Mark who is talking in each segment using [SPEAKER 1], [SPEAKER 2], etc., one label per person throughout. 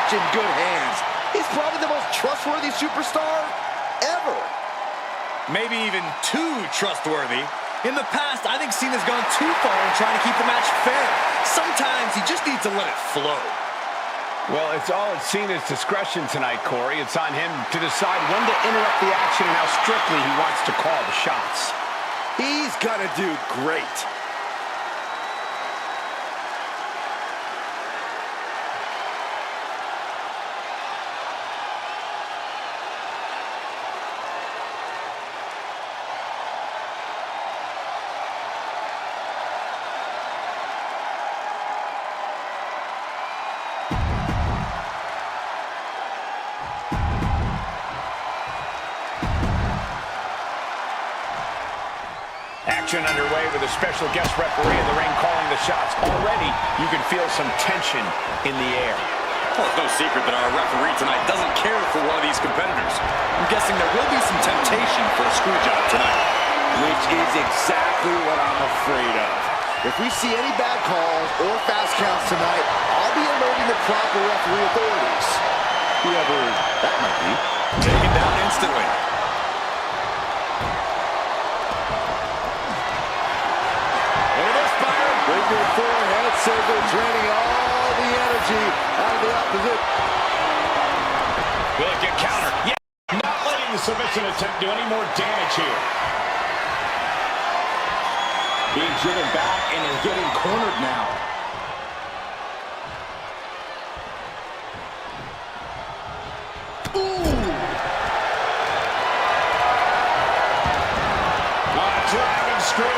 [SPEAKER 1] such in good hands. He's probably the most trustworthy superstar ever.
[SPEAKER 2] Maybe even too trustworthy. In the past, I think Cena's gone too far in trying to keep the match fair. Sometimes he just needs to let it flow.
[SPEAKER 3] Well, it's all at Cena's discretion tonight, Corey. It's on him to decide when to interrupt the action and how strictly he wants to call the shots.
[SPEAKER 1] He's gonna do great.
[SPEAKER 3] Action underway with a special guest referee in the ring calling the shots. Already, you can feel some tension in the air.
[SPEAKER 2] Well, it's no secret that our referee tonight doesn't care for one of these competitors. I'm guessing there will be some temptation for a screw job tonight.
[SPEAKER 1] Which is exactly what I'm afraid of. If we see any bad calls or fast counts tonight, I'll be alerting the proper referee authorities. Whoever that might be.
[SPEAKER 2] Taken down instantly.
[SPEAKER 1] Breaker forehead scissor, draining all the energy out of the opposite.
[SPEAKER 3] Will it get counter? Yeah. Not letting the submission attempt do any more damage here.
[SPEAKER 1] Being driven back and is getting cornered now. Ooh!
[SPEAKER 3] Dragon screw.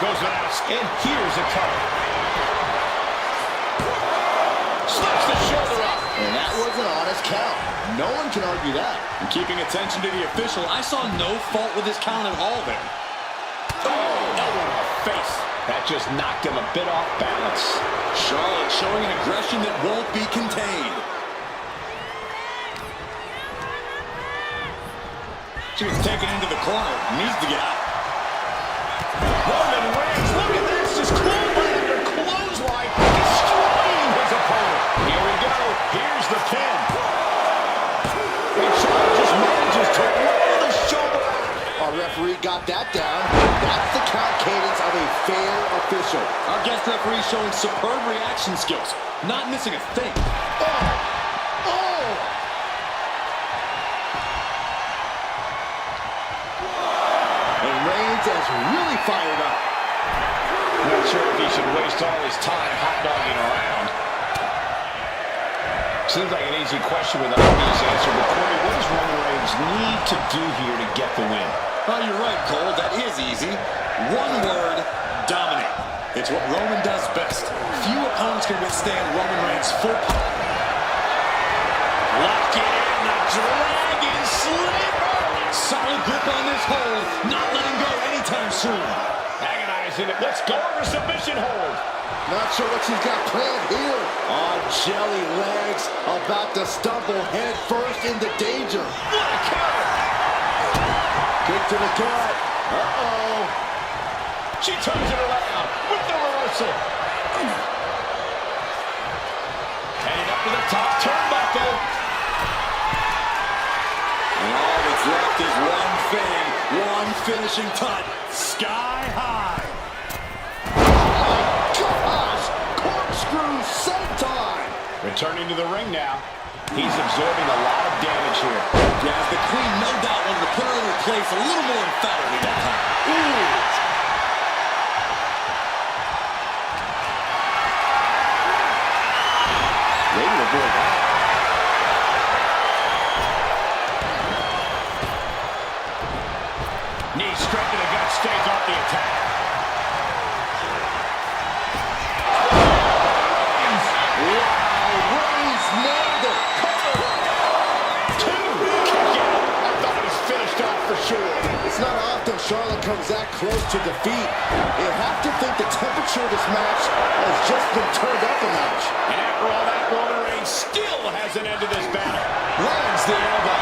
[SPEAKER 3] Goes without, and here's a cover. Slips the shoulder up.
[SPEAKER 1] And that was an honest count. No one can argue that.
[SPEAKER 2] And keeping attention to the official, I saw no fault with his count at all there.
[SPEAKER 3] Oh, elbow to the face. That just knocked him a bit off balance.
[SPEAKER 2] Charlotte showing an aggression that won't be contained. She was taken into the corner. Needs to get out.
[SPEAKER 3] Roman Reigns, look at this, just clothesline after clothesline, destroying his opponent. Here we go, here's the pin. And Charlotte just manages to roll the shoulder out.
[SPEAKER 1] Our referee got that down. That's the count cadence of a fair official.
[SPEAKER 2] Our guest referee showing superb reaction skills, not missing a thing.
[SPEAKER 1] Is really fired up.
[SPEAKER 3] Not sure if he should waste all his time hot-dogging around. Seems like an easy question with an obvious answer, but Corey, what does Roman Reigns need to do here to get the win?
[SPEAKER 2] Oh, you're right, Cole. That is easy. One word, dominate. It's what Roman does best. Few opponents can withstand Roman Reigns' full power.
[SPEAKER 3] Lock it in, the Dragon Sleeper.
[SPEAKER 2] Solid grip on this hold, not letting go anytime soon.
[SPEAKER 3] Agonizing it. Let's go over submission hold.
[SPEAKER 1] Not sure what she's got planned here. On jelly legs, about to stumble head first into danger.
[SPEAKER 3] What a counter.
[SPEAKER 1] Kick to the gut. Uh-oh.
[SPEAKER 3] She turns it around with the reversal. Headed up to the top turnbuckle.
[SPEAKER 2] And all that's left is one thing, one finishing touch. Sky high.
[SPEAKER 1] Oh my gosh! Corkscrew senton!
[SPEAKER 3] Returning to the ring now. He's absorbing a lot of damage here.
[SPEAKER 2] Yeah, the Queen no doubt wanted to put her in her place a little more emphatically that time.
[SPEAKER 1] Ooh! Ready to avoid that.
[SPEAKER 3] Knee straight to the gut, stays off the attack.
[SPEAKER 1] Wow, Reigns nailed it.
[SPEAKER 3] Two, kick out. I thought it was finished off for sure.
[SPEAKER 1] It's not often Charlotte comes that close to defeat. You have to think the temperature of this match has just been turned up a notch.
[SPEAKER 3] And after all that, Roman Reigns still hasn't ended this battle. Lands the elbow.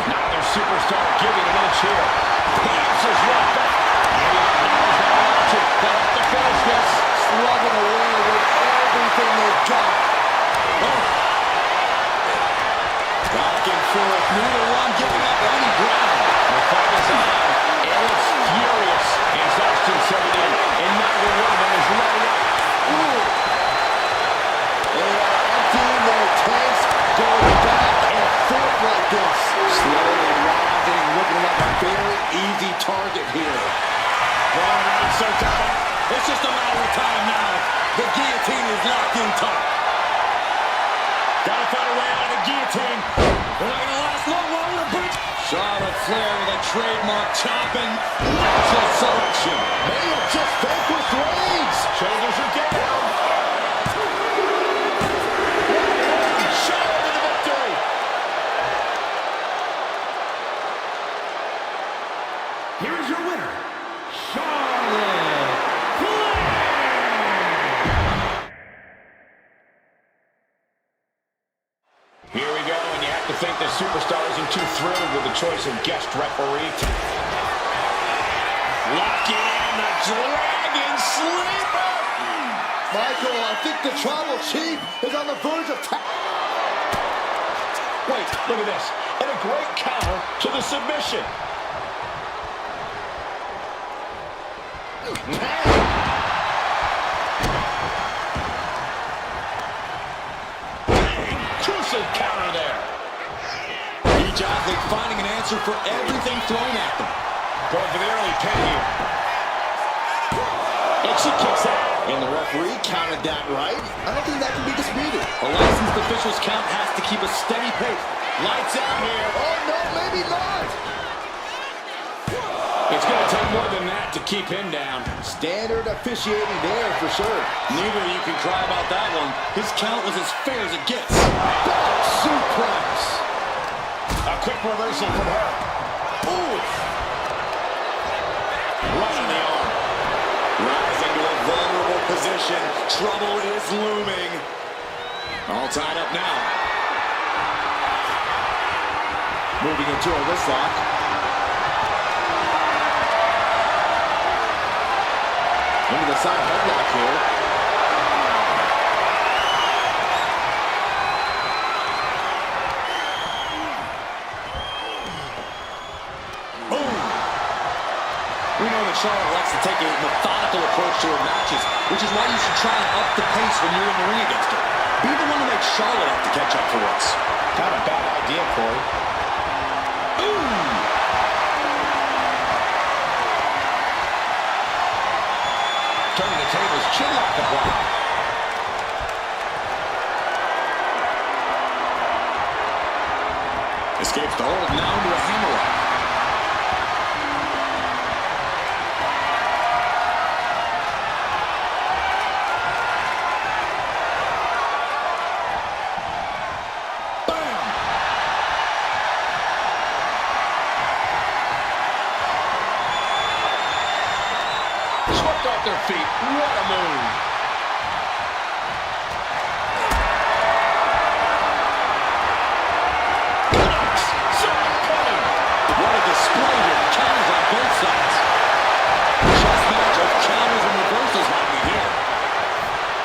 [SPEAKER 3] Neither superstar giving an inch here. He answers right back. Maybe that was the logic. They'll have to finish this.
[SPEAKER 1] Slugging away with
[SPEAKER 2] trademark chopping. Natural selection.
[SPEAKER 3] May have just vanquished Reigns. Shoulders are down. Charlotte with the victory. Here is your winner, Charlotte Flair. Here we go, and you have to think the superstar isn't too thrilled with the choice of guest referee. Lock in the Dragon Sleeper.
[SPEAKER 1] Michael, I think the Tribal Chief is on the verge of
[SPEAKER 3] Wait, look at this. And a great counter to the submission. Intrusive counter there.
[SPEAKER 2] Each athlete finding an answer for everything thrown at them.
[SPEAKER 3] Going for the early pin here. And she kicks out.
[SPEAKER 1] And the referee counted that right. I don't think that can be disputed.
[SPEAKER 2] A licensed official's count has to keep a steady pace.
[SPEAKER 3] Lights out here.
[SPEAKER 1] Oh, no, maybe not.
[SPEAKER 3] It's going to take more than that to keep him down.
[SPEAKER 1] Standard officiating there for sure.
[SPEAKER 2] Neither of you can cry about that one. His count was as fair as it gets.
[SPEAKER 1] Back suplex.
[SPEAKER 3] A quick reversal from her. Ooh. Right on the arm.
[SPEAKER 2] Rising to a vulnerable position. Trouble is looming. All tied up now.
[SPEAKER 1] Moving into a wrist lock. Into the side headlock here.
[SPEAKER 2] Boom. We know that Charlotte likes to take a methodical approach to her matches, which is why you should try and up the pace when you're in the ring against her. Be the one to make Charlotte have to catch up for once.
[SPEAKER 3] Not a bad idea, Corey.
[SPEAKER 2] Ooh.
[SPEAKER 3] Turning the tables, chin lock applied.
[SPEAKER 2] Escapes the hold now into a hammerlock.
[SPEAKER 3] Swept off their feet. What a move.
[SPEAKER 2] What a display here. Counters on both sides. Chess match of counters and reversals happening here.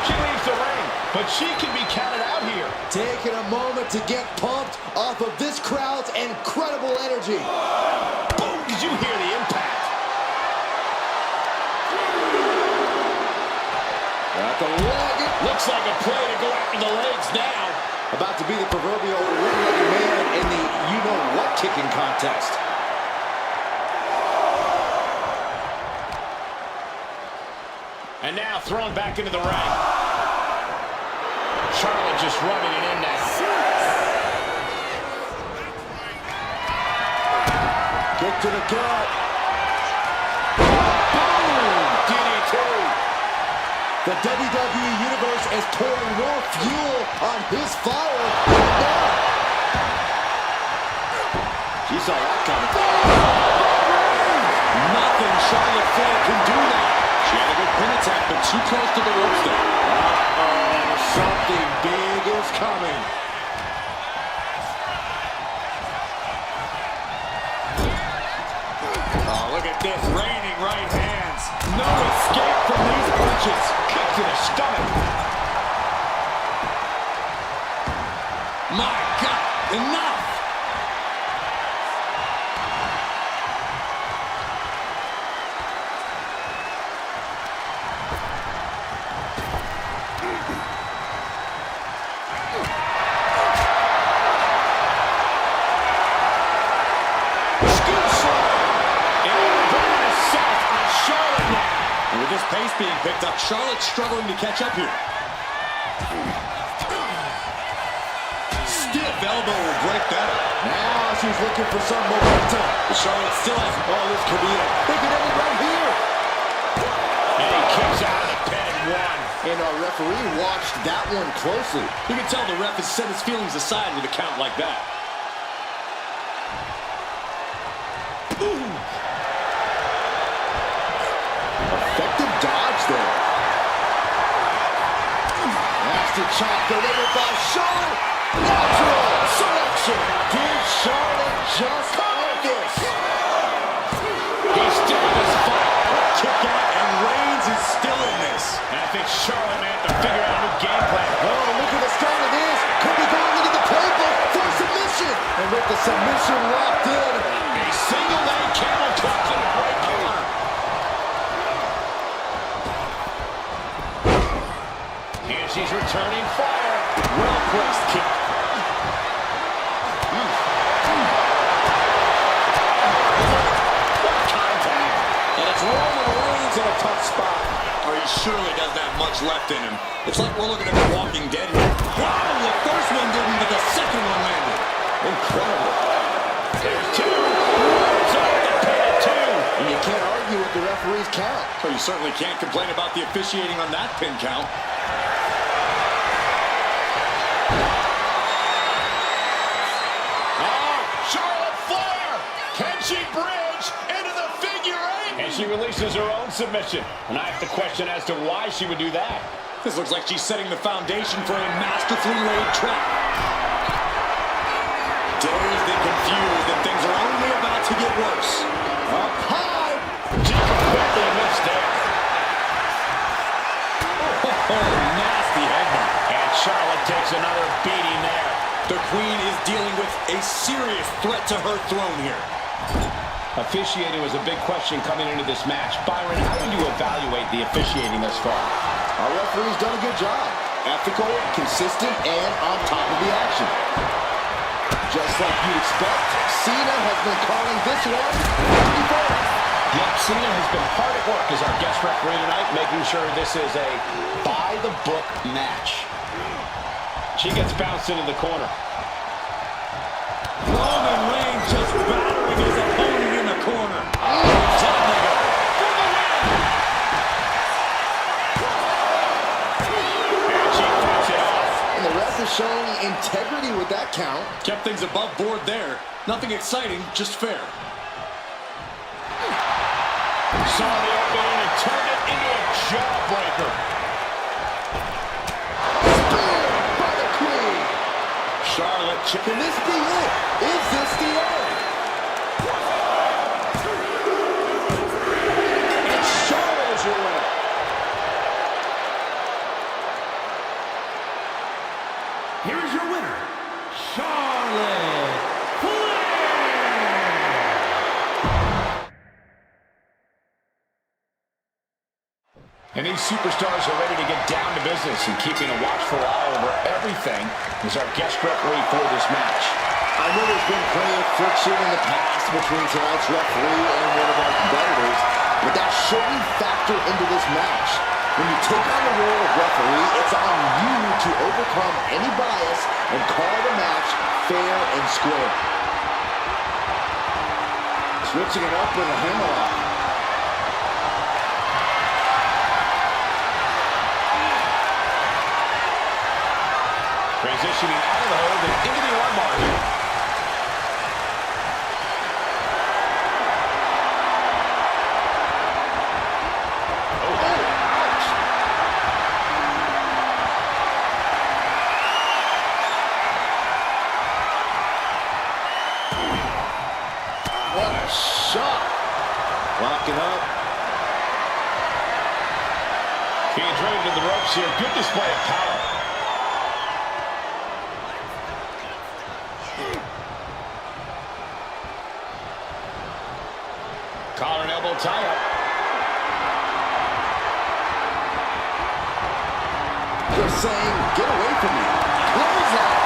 [SPEAKER 3] She leaves the ring, but she can be counted out here.
[SPEAKER 1] Taking a moment to get pumped off of this crowd's incredible energy.
[SPEAKER 3] Boom! Did you hear the impact?
[SPEAKER 1] At the leg.
[SPEAKER 3] Looks like a play to go after the legs now.
[SPEAKER 1] About to be the proverbial one-legged man in the you-know-what kicking contest.
[SPEAKER 3] And now thrown back into the ring. Charlotte just rubbing it in now.
[SPEAKER 1] Kick to the gut.
[SPEAKER 3] Boom! DDT.
[SPEAKER 1] The WWE Universe is pouring more fuel on his fire right now. She saw that coming.
[SPEAKER 2] Nothing Charlotte Flair can do now. She had a good pin attack, but too close to the ropes there.
[SPEAKER 1] Uh-oh, something big is coming.
[SPEAKER 2] Oh, look at this. Raining right hands. No escape from these punches.
[SPEAKER 3] Kick to the stomach.
[SPEAKER 2] My God, enough. This pace being picked up. Charlotte's struggling to catch up here. Stiff elbow will break that up.
[SPEAKER 1] Now she's looking for some momentum.
[SPEAKER 2] Charlotte still has, oh, this could be it.
[SPEAKER 1] They could end it right here.
[SPEAKER 3] And he kicks out of the pin at one.
[SPEAKER 1] And our referee watched that one closely.
[SPEAKER 2] You can tell the ref has set his feelings aside with a count like that.
[SPEAKER 1] Ooh. Effective dodge there. Nasty chop delivered by Charlotte. Natural selection. Did Charlotte just end this?
[SPEAKER 3] He's still in this fight.
[SPEAKER 2] Kick out, and Reigns is still in this.
[SPEAKER 3] And I think Charlotte may have to figure out a new game plan.
[SPEAKER 1] Oh, look at the start of this. Could be going into the playbook for submission. And with the submission locked in,
[SPEAKER 3] A single leg camel clutch in the right corner. And she's returning fire.
[SPEAKER 2] Well-placed kick.
[SPEAKER 3] Contact.
[SPEAKER 2] And it's Roman Reigns in a tough spot. Oh, he surely doesn't have much left in him. It's like we're looking at The Walking Dead here. Wow, the first one didn't, but the second one landed. Incredible.
[SPEAKER 3] There's two. It's off the pin at two.
[SPEAKER 1] and you can't argue with the referee's count.
[SPEAKER 2] Well, you certainly can't complain about the officiating on that pin count.
[SPEAKER 3] Charlotte Flair! Can she bridge into the figure eight? And she releases her own submission. And I have to question as to why she would do that.
[SPEAKER 2] This looks like she's setting the foundation for a masterfully laid trap. Dazed and confused, and things are only about to get worse.
[SPEAKER 1] Up high.
[SPEAKER 3] She completely missed there.
[SPEAKER 2] Oh, nasty headbutt.
[SPEAKER 3] And Charlotte takes another beating there.
[SPEAKER 2] The Queen is dealing with a serious threat to her throne here.
[SPEAKER 3] Officiating was a big question coming into this match. Byron, how do you evaluate the officiating thus far?
[SPEAKER 1] Our referee's done a good job. Ethical, consistent, and on top of the action. Just like you'd expect, Cena has been calling this one before.
[SPEAKER 3] Yep, Cena has been hard at work as our guest referee tonight, making sure this is a by-the-book match. She gets bounced into the corner.
[SPEAKER 2] Roman Reigns just battering his opponent in the corner.
[SPEAKER 3] And she fights it off.
[SPEAKER 1] And the ref is showing integrity with that count.
[SPEAKER 2] Kept things above board there. Nothing exciting, just fair.
[SPEAKER 3] Saw the opening and turned it into a jawbreaker.
[SPEAKER 1] By the Queen.
[SPEAKER 2] Charlotte
[SPEAKER 1] Can this be it? Is this the end? And Charlotte is your winner.
[SPEAKER 3] Here's your winner, Charlotte Flair. And these superstars are ready to get down to business, and keeping a watchful eye over everything is our guest referee for this match.
[SPEAKER 1] I know there's been plenty of friction in the past between tonight's referee and one of our competitors, but that shouldn't factor into this match. When you take on the role of referee, it's on you to overcome any bias and call the match fair and square. Switching it up with a hammerlock.
[SPEAKER 3] Transitioning out of the hold and into the armbar here.
[SPEAKER 1] What a shot. Locking up.
[SPEAKER 3] Being driven to the ropes here. Good display of power. Collar and elbow tie-up.
[SPEAKER 1] Just saying, get away from me. Close out.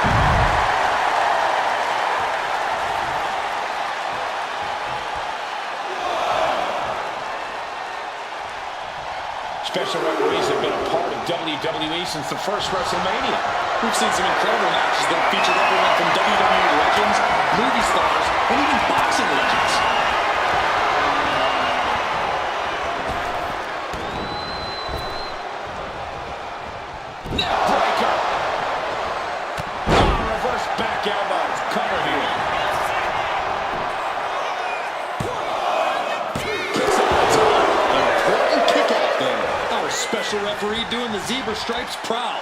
[SPEAKER 3] special referees have been a part of WWE since the first WrestleMania.
[SPEAKER 2] We've seen some incredible matches that have featured everyone from WWE legends, movie stars, and even boxing legends.
[SPEAKER 3] Neck breaker. Oh, reverse back elbow. Cover here. Kicks out the top.
[SPEAKER 2] Important kick out there. Our special referee doing the zebra stripes proud.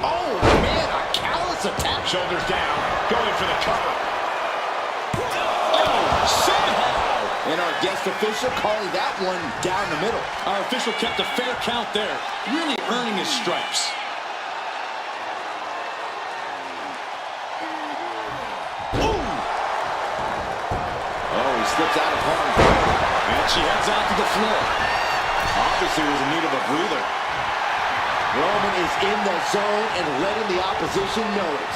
[SPEAKER 1] Oh, man, a callous attack.
[SPEAKER 3] Shoulders down. Going for the cover.
[SPEAKER 2] Oh, shit!
[SPEAKER 1] And our guest official calling that one down the middle.
[SPEAKER 2] Our official kept a fair count there, really earning his stripes.
[SPEAKER 1] Ooh. Oh, he slips out of harm's way.
[SPEAKER 2] And she heads out to the floor.
[SPEAKER 1] Obviously was in need of a breather. Roman is in the zone and letting the opposition know it.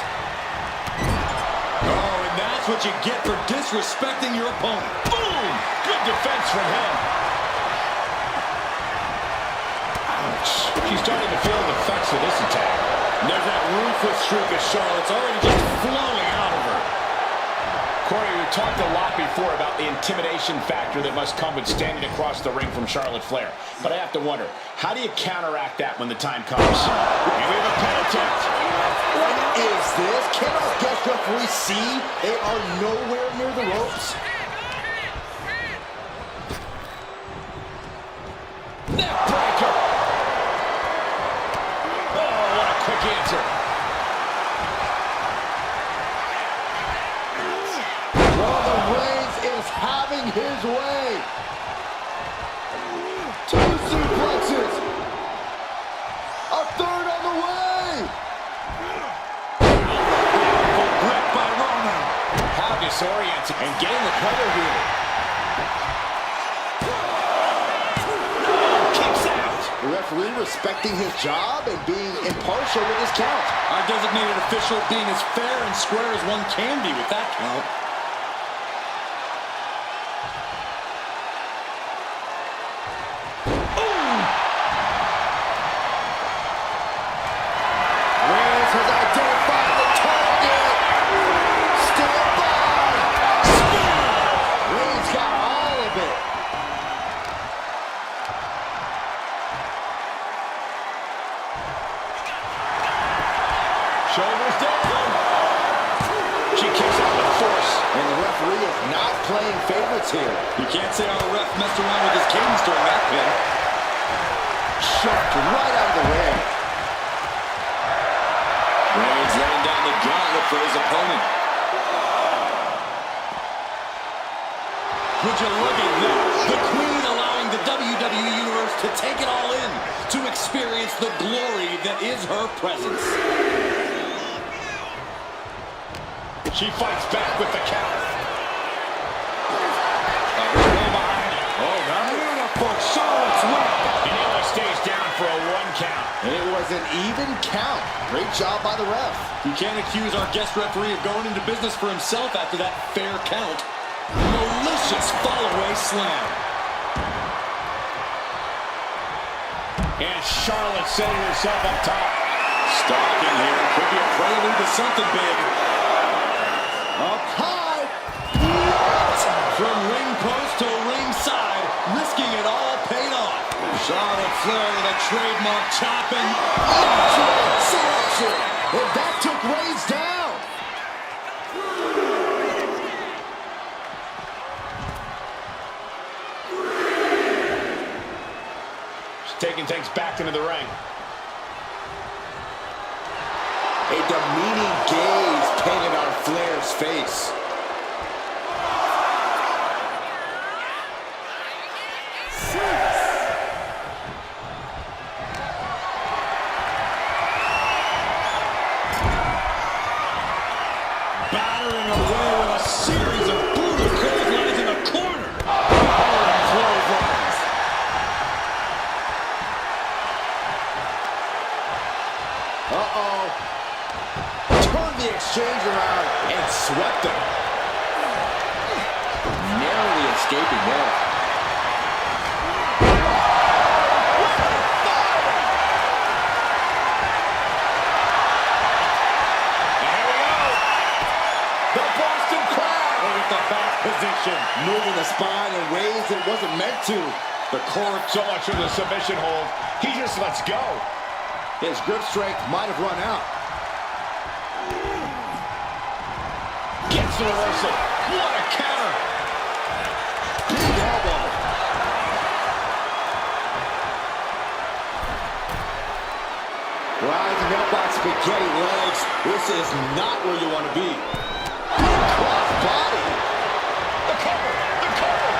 [SPEAKER 2] Oh, and that's what you get for disrespecting your opponent.
[SPEAKER 3] Boom! Good defense from him. Ouch. She's starting to feel the effects of this attack.
[SPEAKER 2] And there's that ruthless streak of Charlotte's already just flowing out of her.
[SPEAKER 3] Corey, we talked a lot before about the intimidation factor that must come with standing across the ring from Charlotte Flair. But I have to wonder, how do you counteract that when the time comes? And we have a pin attempt.
[SPEAKER 1] What is this? Can our guest referee see they are nowhere near the ropes?
[SPEAKER 3] Neck breaker. Oh, what a quick answer.
[SPEAKER 1] Roman Reigns is having his way. Two suplexes. A third on the way.
[SPEAKER 2] Grip by Roman.
[SPEAKER 3] How disorienting. And getting the cover here. Kicks out.
[SPEAKER 1] The referee respecting his job and being impartial with his count.
[SPEAKER 2] Our designated official being as fair and square as one can be with that count.
[SPEAKER 1] Reigns has identified the target. Stand by. Reigns got all of it.
[SPEAKER 3] Shoulders down. She kicks out with force.
[SPEAKER 1] And the referee is not playing favorites here.
[SPEAKER 2] You can't say our ref messed around with his cadence during that pin.
[SPEAKER 1] Shoved right out of the way.
[SPEAKER 2] Reigns laying down the gauntlet for his opponent. Would you look at that? The Queen allowing the WWE Universe to take it all in, to experience the glory that is her presence.
[SPEAKER 3] She fights back with the counter.
[SPEAKER 1] Oh, no.
[SPEAKER 2] Beautiful Charlotte's win.
[SPEAKER 3] And Ella stays down for a 1 count.
[SPEAKER 1] And it was an even count. Great job by the ref.
[SPEAKER 2] You can't accuse our guest referee of going into business for himself after that fair count. Malicious fall-away slam.
[SPEAKER 3] And Charlotte setting herself up top.
[SPEAKER 2] Stalking here. Could be a prelude to something big.
[SPEAKER 1] Up high.
[SPEAKER 2] From ring post to ringside, risking it all paid off. Charlotte Flair with a trademark chopping.
[SPEAKER 1] Selection. And that took Reigns down.
[SPEAKER 3] She's taking things back into the ring.
[SPEAKER 1] A demeaning gaze painted on Flair's face.
[SPEAKER 2] Battering away with a series of brutal clotheslines in the corner. Powering clotheslines.
[SPEAKER 1] Uh-oh. Turned the exchange around and swept him. Narrowly escaping there.
[SPEAKER 2] too. The core.
[SPEAKER 3] So much for the submission hold. He just lets go.
[SPEAKER 1] His grip strength might have run out.
[SPEAKER 3] Gets the reversal. What a counter.
[SPEAKER 1] Big elbow. Rising up on spaghetti legs. This is not where you want to be. Cross body.
[SPEAKER 3] The cover. The cover.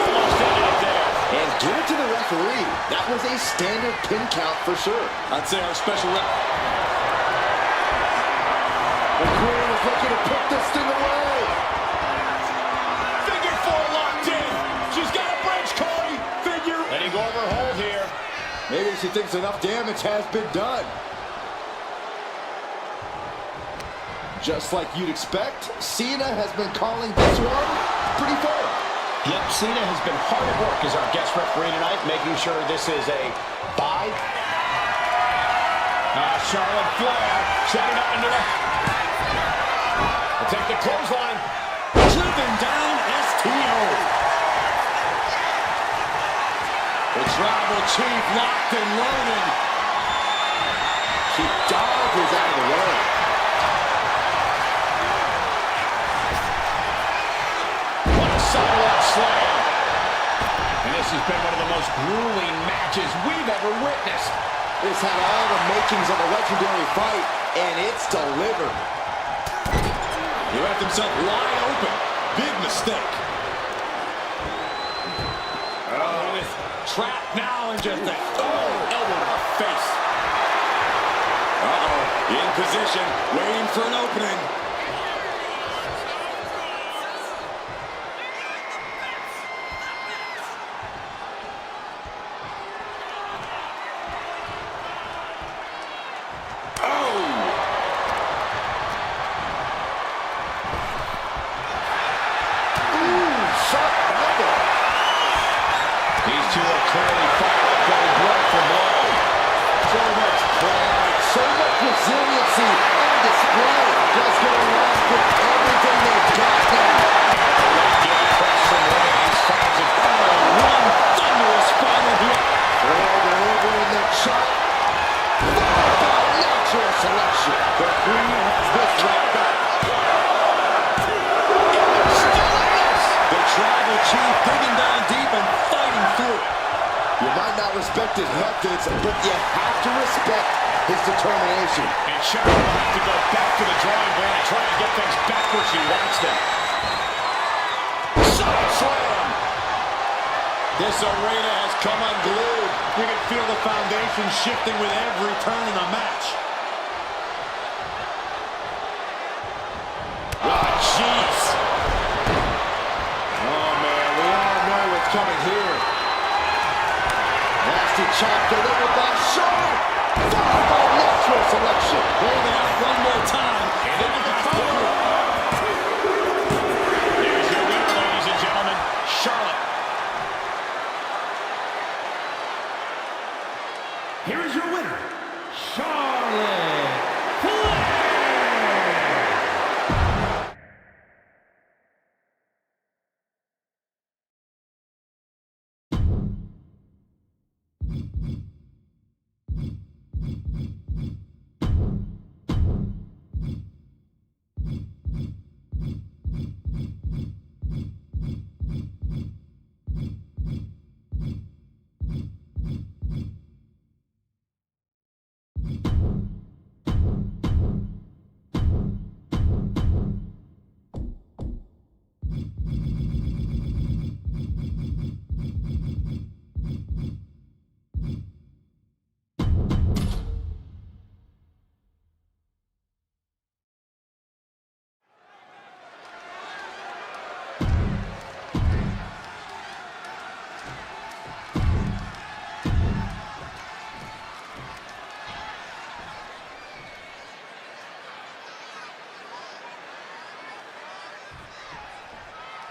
[SPEAKER 3] Almost ended it there.
[SPEAKER 1] And give it to the referee. That was a standard pin count for sure.
[SPEAKER 2] I'd say our special rep.
[SPEAKER 1] The Queen is looking to put this thing away.
[SPEAKER 3] Figure four locked in. She's got a bridge, Cody. Figure. Letting go of her hold here.
[SPEAKER 1] Maybe she thinks enough damage has been done. Just like you'd expect, Cena has been calling this one pretty fair.
[SPEAKER 3] Yep, Cena has been hard at work as our guest referee tonight, making sure this is a bye. Charlotte Flair setting up into the... We'll take the clothesline.
[SPEAKER 2] Driven down STO. The Tribal Chief locked and loaded.
[SPEAKER 1] She dodges out of the way.
[SPEAKER 3] What a sidewalk slam. And this has been one of the most grueling matches we've ever witnessed.
[SPEAKER 1] This had all the makings of a legendary fight, and it's delivered.
[SPEAKER 2] He left himself wide open. Big mistake.
[SPEAKER 3] Trapped now and just that elbow to the face.
[SPEAKER 2] In position, waiting for an opening.
[SPEAKER 3] These two are clearly fighting, going blood for blood.
[SPEAKER 1] So much pride, so much resiliency on display. Just going on with everything they've got now.
[SPEAKER 3] Get across from Reigns, finds it.
[SPEAKER 2] One thunderous final blow.
[SPEAKER 1] Further over in the chop. Followed by natural selection. The Queen has this wrapped up.
[SPEAKER 3] Still in this.
[SPEAKER 2] The Tribal Chief digging down deep and fighting through.
[SPEAKER 1] You might not respect his methods, but you have to respect his determination.
[SPEAKER 3] And Charlotte will have to go back to the drawing board and try to get things back where she wants them. Side slam.
[SPEAKER 2] This arena has come unglued. You can feel the foundation shifting with every turn in the match.
[SPEAKER 3] Ah, jeez.
[SPEAKER 1] Oh, man, we all know what's coming here. Nasty chop delivered by Charlotte. Followed by natural selection.
[SPEAKER 2] Holding out one more time.
[SPEAKER 3] And into the cover. There's your winner, ladies and gentlemen, Charlotte.
[SPEAKER 4] Here is your winner, Charlotte Flair.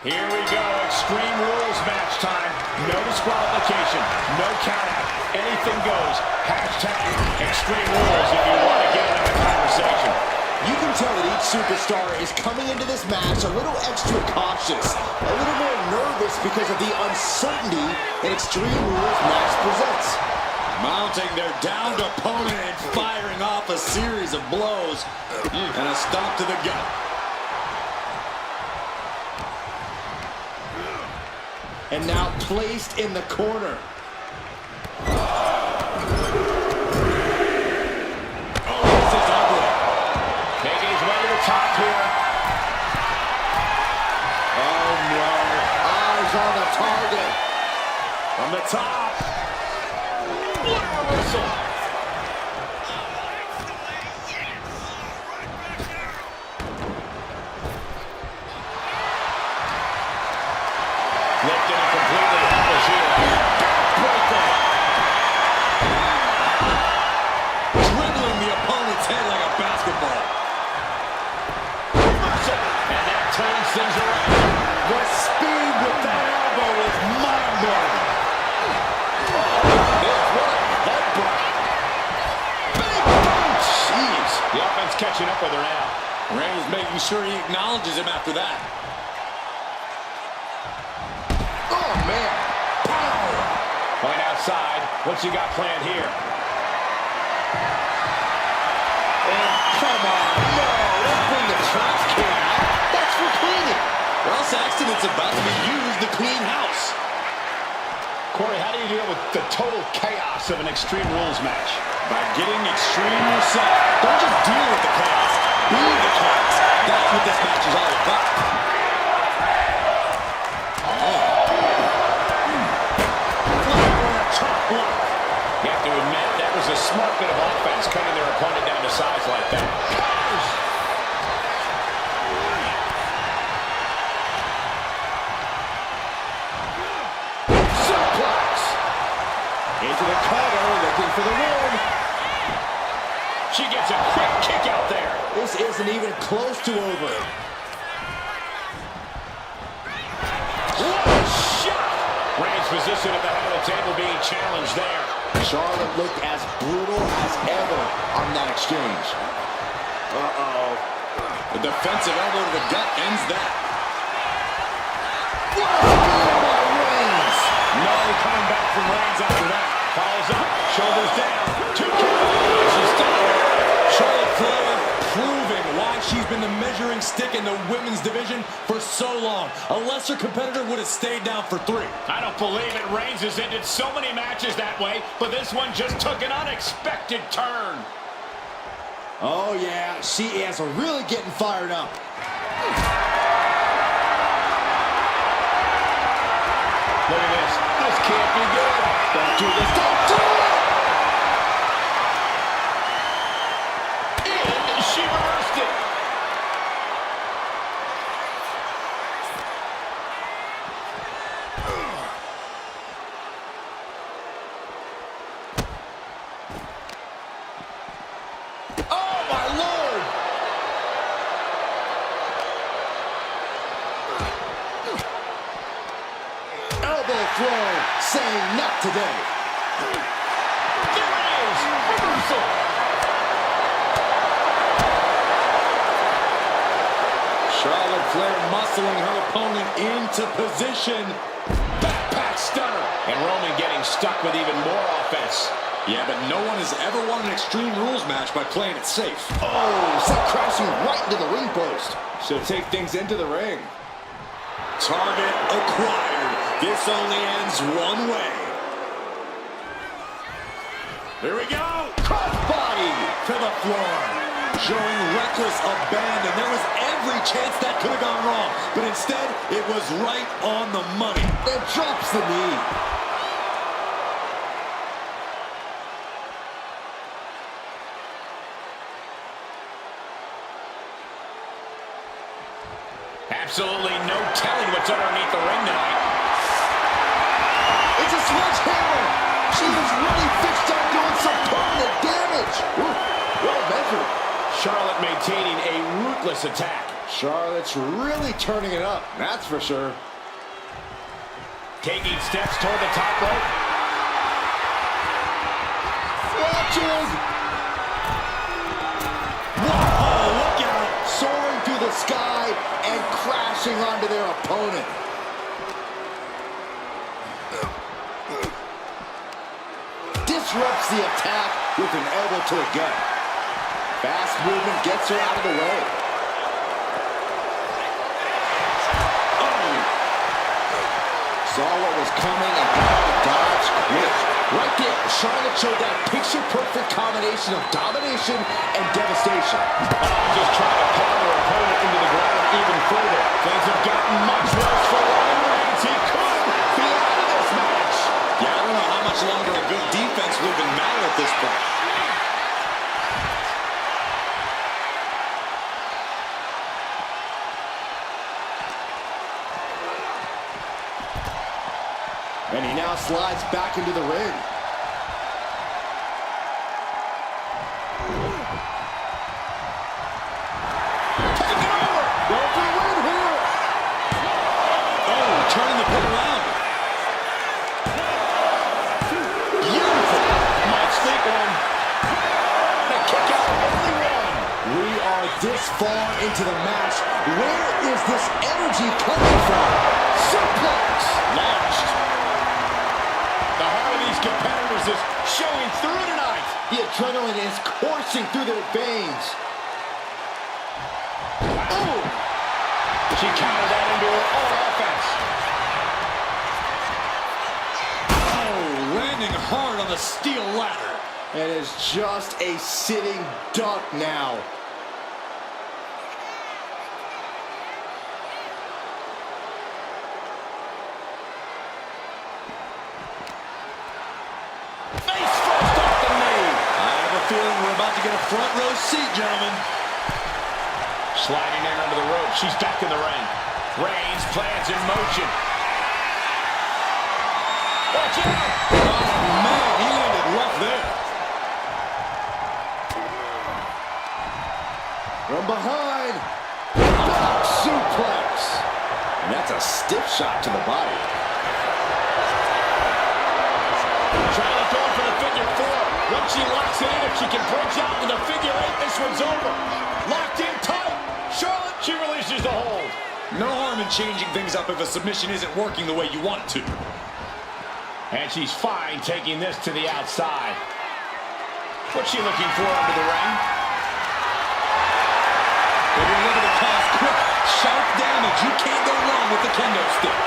[SPEAKER 3] Here we go, Extreme Rules match time. No disqualification, no countout, anything goes. Hashtag Extreme Rules if you want to get into the conversation.
[SPEAKER 2] You can tell that each superstar is coming into this match a little extra cautious, a little more nervous because of the uncertainty an Extreme Rules match presents. Mounting their downed opponent and firing off a series of blows and a stomp to the gut. And now placed in the corner.
[SPEAKER 3] Top here.
[SPEAKER 1] Oh no, eyes on the target.
[SPEAKER 3] From the top. What a whistle. Lifted and completely helpless here. Backbreaker.
[SPEAKER 2] Dribbling the opponent's head like a basketball.
[SPEAKER 3] Turns things around.
[SPEAKER 1] The speed with that elbow is mind-blowing.
[SPEAKER 3] What a headbutt. Big boom. Jeez. The offense catching up with her now.
[SPEAKER 2] Reigns making sure he acknowledges him after that.
[SPEAKER 3] Oh, man. Pow. Point outside. What you got planned here? And come on. No, don't bring the trash can out. That's for cleaning.
[SPEAKER 2] Well, Saxton, it's about to be used to clean house.
[SPEAKER 3] Corey, how do you deal with the total chaos of an Extreme Rules match? By getting extreme yourself.
[SPEAKER 2] Don't just deal with the chaos. Be the chaos. That's what this match is all about.
[SPEAKER 3] You have to admit, that was a smart bit of offense, cutting their opponent down to size like that. Suplex. Into the cutter, looking for the win. She gets a quick kick out there.
[SPEAKER 2] This isn't even close to over.
[SPEAKER 3] What a shot! Reigns' position at the head of the table being challenged there.
[SPEAKER 2] Charlotte looked as brutal as ever on that exchange.
[SPEAKER 3] Uh-oh.
[SPEAKER 2] The defensive elbow to the gut ends that.
[SPEAKER 3] What a spear by Reigns! No coming back from Reigns after that. Follows up, shoulders down. 2 count. She's still there.
[SPEAKER 2] Charlotte Flair proving why she's been the measuring stick in the women's division for so long. A lesser competitor would have stayed down for 3.
[SPEAKER 3] I don't believe it. Reigns has ended so many matches that way, but this one just took an unexpected turn.
[SPEAKER 2] Oh, yeah, she is really getting fired up.
[SPEAKER 3] Look at this. This can't be good. Don't do this. Don't do it! And she reversed it. Oh, my Lord!
[SPEAKER 2] Elbow throw, saying not today.
[SPEAKER 3] There it is! Reversal!
[SPEAKER 2] Charlotte Flair muscling her opponent into position.
[SPEAKER 3] Backpack stunner. And Roman getting stuck with even more offense.
[SPEAKER 2] Yeah, but no one has ever won an Extreme Rules match by playing it safe.
[SPEAKER 1] Oh, set crashing right into the ring post.
[SPEAKER 2] She'll take things into the ring. Target acquired. This only ends one way.
[SPEAKER 3] Here we go.
[SPEAKER 2] Crossbody to the floor. Showing reckless abandon. There was every chance that could have gone wrong. But instead, it was right on the money.
[SPEAKER 1] Then drops the knee.
[SPEAKER 3] Absolutely no telling what's underneath the ring tonight.
[SPEAKER 1] It's a sledgehammer. She is really fixed on doing some permanent damage. Ooh, well measured.
[SPEAKER 3] Charlotte maintaining a ruthless attack.
[SPEAKER 1] Charlotte's really turning it up, that's for sure.
[SPEAKER 3] Taking steps toward the top rope.
[SPEAKER 1] Watching.
[SPEAKER 2] Whoa, look out.
[SPEAKER 1] crashing onto their opponent. Disrupts the attack with an elbow to the gut. Fast movement gets her out of the way. Saw what was coming and got to dodge quick. Right there, Charlotte showed that picture-perfect combination of domination and devastation.
[SPEAKER 3] Just trying to pound her opponent into the ground even further. Things have gotten much worse for Roman Reigns. He could be out of this match.
[SPEAKER 2] Yeah, I don't know how much longer a good defense would even matter at this point.
[SPEAKER 1] And he now slides back into the ring. Take it over! Go for the win here!
[SPEAKER 2] Oh, turning the pin around.
[SPEAKER 3] Beautiful. Might sneak one. The kick out, only one.
[SPEAKER 1] We are this far into the match. Where is this energy coming from? Suplex!
[SPEAKER 3] Launched. The heart of these competitors is showing through tonight.
[SPEAKER 1] The adrenaline is coursing through their veins.
[SPEAKER 3] Oh! She countered that into her own offense.
[SPEAKER 2] Oh, landing hard on the steel ladder.
[SPEAKER 1] And is just a sitting duck now.
[SPEAKER 3] Face first off the knee.
[SPEAKER 2] I have a feeling we're about to get a front row seat, gentlemen.
[SPEAKER 3] Sliding in under the rope. She's back in the ring. Reigns plans in motion. Watch out!
[SPEAKER 2] Oh, man, he landed rough there.
[SPEAKER 1] From behind. Back suplex. And that's a stiff shot to the body.
[SPEAKER 3] Charlotte going for the figure four. Once she locks it in, if she can bridge out to the figure eight, this one's over. Locked in tight. Charlotte, she releases the hold.
[SPEAKER 2] No harm in changing things up if a submission isn't working the way you want it to.
[SPEAKER 3] And she's fine taking this to the outside. What's she looking for under the ring?
[SPEAKER 2] They deliver the cause quick, sharp damage. You can't go wrong with the kendo stick.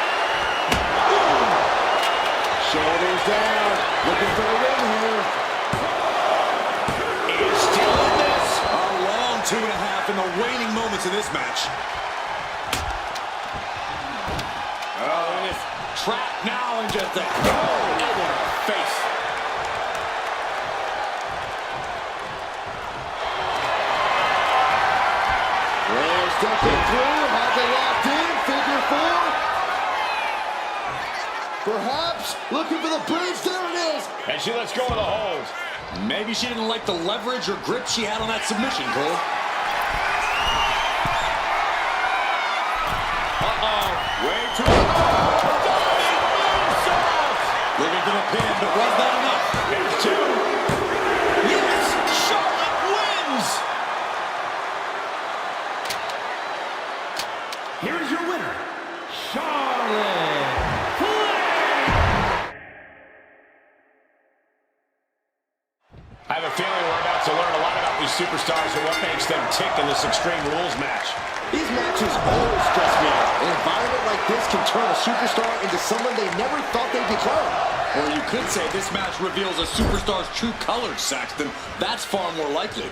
[SPEAKER 1] Shoulders down. Looking for the win here.
[SPEAKER 3] Is still in this.
[SPEAKER 2] A long 2.5 in the waning moments of this match.
[SPEAKER 3] Oh, it's trapped now and just that. Oh, elbow to the face.
[SPEAKER 1] Well, stepping through. Has it locked in. Figure four. Perhaps looking for the bridge. There it is.
[SPEAKER 3] And she lets go of the hold.
[SPEAKER 2] Maybe she didn't like the leverage or grip she had on that submission, Cole.
[SPEAKER 3] Uh-oh. Way too high.
[SPEAKER 2] Looking for the pin, but was that enough?
[SPEAKER 3] Here's two. Yes! Charlotte wins!
[SPEAKER 4] Here is your winner, Charlotte Flair.
[SPEAKER 3] I have a feeling we're about to learn a lot about these superstars and what makes them tick in this Extreme Rules match.
[SPEAKER 1] These matches always stress me out. An environment like this can turn a superstar into someone they never thought they'd become.
[SPEAKER 2] Or you could say this match reveals a superstar's true colors, Saxton. That's far more likely.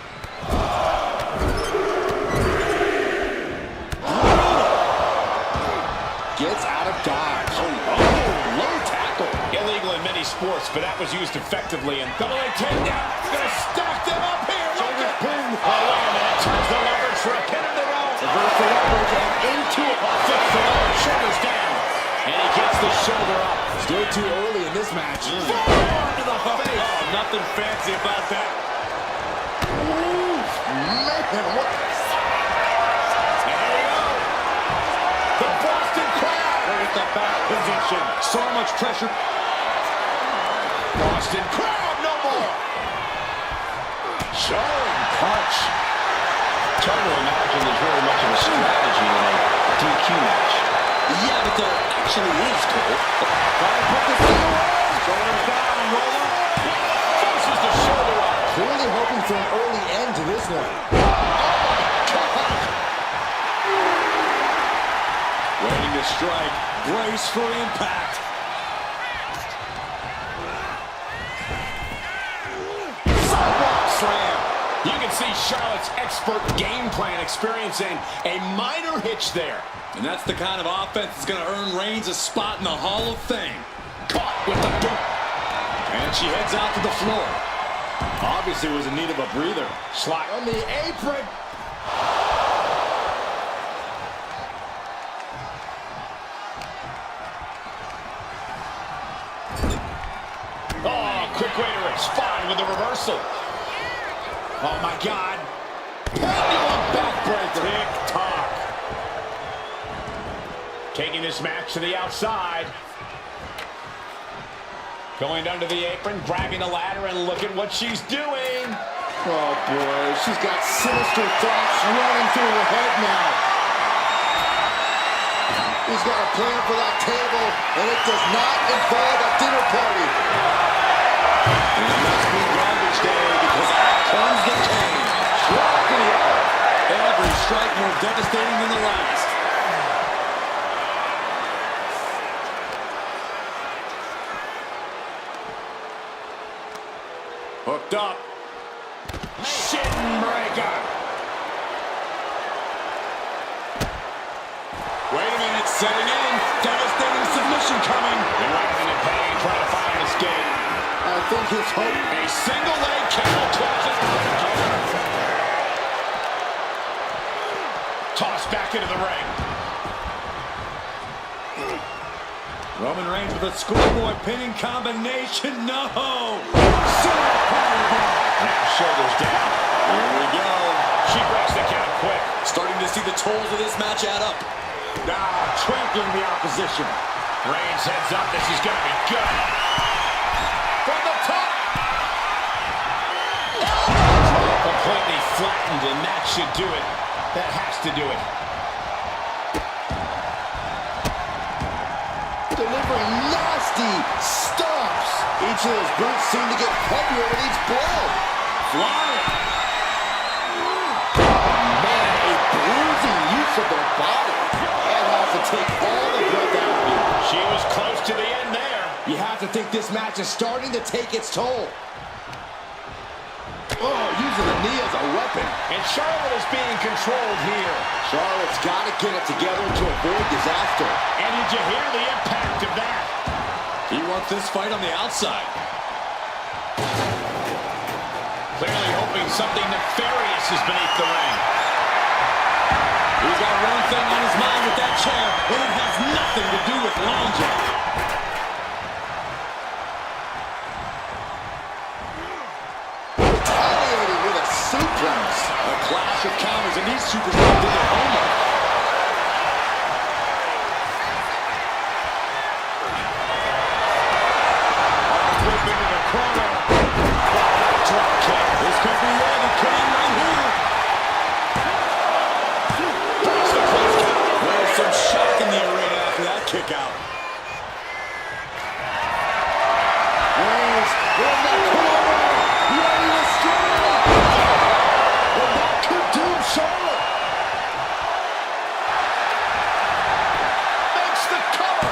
[SPEAKER 1] Gets out of dodge.
[SPEAKER 3] Oh, low tackle. Illegal in many sports, but that was used effectively. And double leg takedown. Gonna stack them up here. Look at pin. Oh, wait a minute. Turns the leverage for a pin in the row.
[SPEAKER 1] Reverse the leverage and into it.
[SPEAKER 3] Flips the leverage. Shoulders down. And he gets the shoulder up.
[SPEAKER 1] Still too early in this match.
[SPEAKER 3] Forward to the face.
[SPEAKER 2] Oh, nothing fancy about that.
[SPEAKER 1] Ooh, man, what?
[SPEAKER 3] And here we go. The Boston Crab. Look at the back position.
[SPEAKER 2] So much pressure.
[SPEAKER 3] Boston Crab, no more. Showing punch. It's hard to imagine there's really much of a strategy in a DQ match.
[SPEAKER 2] Yeah, but there actually is, Cole.
[SPEAKER 3] Trying to put this thing away. Shoulders down, roll up. Forces the shoulder up.
[SPEAKER 1] Clearly hoping for an early end to this one.
[SPEAKER 2] Waiting to strike. Brace for impact.
[SPEAKER 3] Sidewalk slam. You can see Charlotte's expert game plan experiencing a minor hitch there.
[SPEAKER 2] And that's the kind of offense that's going to earn Reigns a spot in the Hall of Fame.
[SPEAKER 3] Caught with the boot.
[SPEAKER 2] And she heads out to the floor. Obviously was in need of a breather.
[SPEAKER 3] Slide on the apron. Oh, quick way to respond with a reversal. Oh, my God. Pendulum backbreaker. Tick-tock. Taking this match to the outside. Going under the apron, grabbing the ladder, and look at what she's doing.
[SPEAKER 1] Oh, boy. She's got sinister thoughts running through her head now. He's got a plan for that table, and it does not involve a dinner party.
[SPEAKER 2] And it must be garbage day because out comes the cane. Strike to the arm. Every strike more devastating than the last.
[SPEAKER 3] Hooked up. Shin breaker.
[SPEAKER 2] Wait a minute, setting in. Devastating submission coming.
[SPEAKER 3] And writhing in pain, trying to find an escape.
[SPEAKER 1] I think his hope...
[SPEAKER 3] A single leg camel clutch. Tossed back into the ring.
[SPEAKER 2] Roman Reigns with a schoolboy pinning combination. No!
[SPEAKER 3] Now shoulders down.
[SPEAKER 2] Here we go.
[SPEAKER 3] She breaks the count quick.
[SPEAKER 2] Starting to see the tolls of this match add up.
[SPEAKER 3] Trampling the opposition. Reigns heads up. This is going to be good. From the top. Completely flattened, and that should do it. That has to do it.
[SPEAKER 1] delivering nasty stomps. Each of those boots seem to get heavier with each blow.
[SPEAKER 2] Flying.
[SPEAKER 1] Man, a bruising use of their body. That has to take all the breath out of you.
[SPEAKER 3] She was close to the end there.
[SPEAKER 1] You have to think this match is starting to take its toll. Oh, using the knee as a weapon.
[SPEAKER 3] And Charlotte is being controlled here.
[SPEAKER 1] Charlotte's got to get it together to avoid disaster.
[SPEAKER 3] And did you hear the impact of that?
[SPEAKER 2] He wants this fight on the outside.
[SPEAKER 3] Clearly hoping something nefarious is beneath the ring.
[SPEAKER 2] He's got one thing on his mind with that chair, and it has nothing to do with lounging.
[SPEAKER 1] Retaliating with a suplex.
[SPEAKER 2] A clash of counters, and these superstars did their homework.
[SPEAKER 3] Whip into the corner. Drop kick.
[SPEAKER 2] This could be where the king right here. There's some shock in the arena after that kick out.
[SPEAKER 1] Reigns in the corner. Ready to strike. And that could doom Charlotte.
[SPEAKER 3] Makes the cover.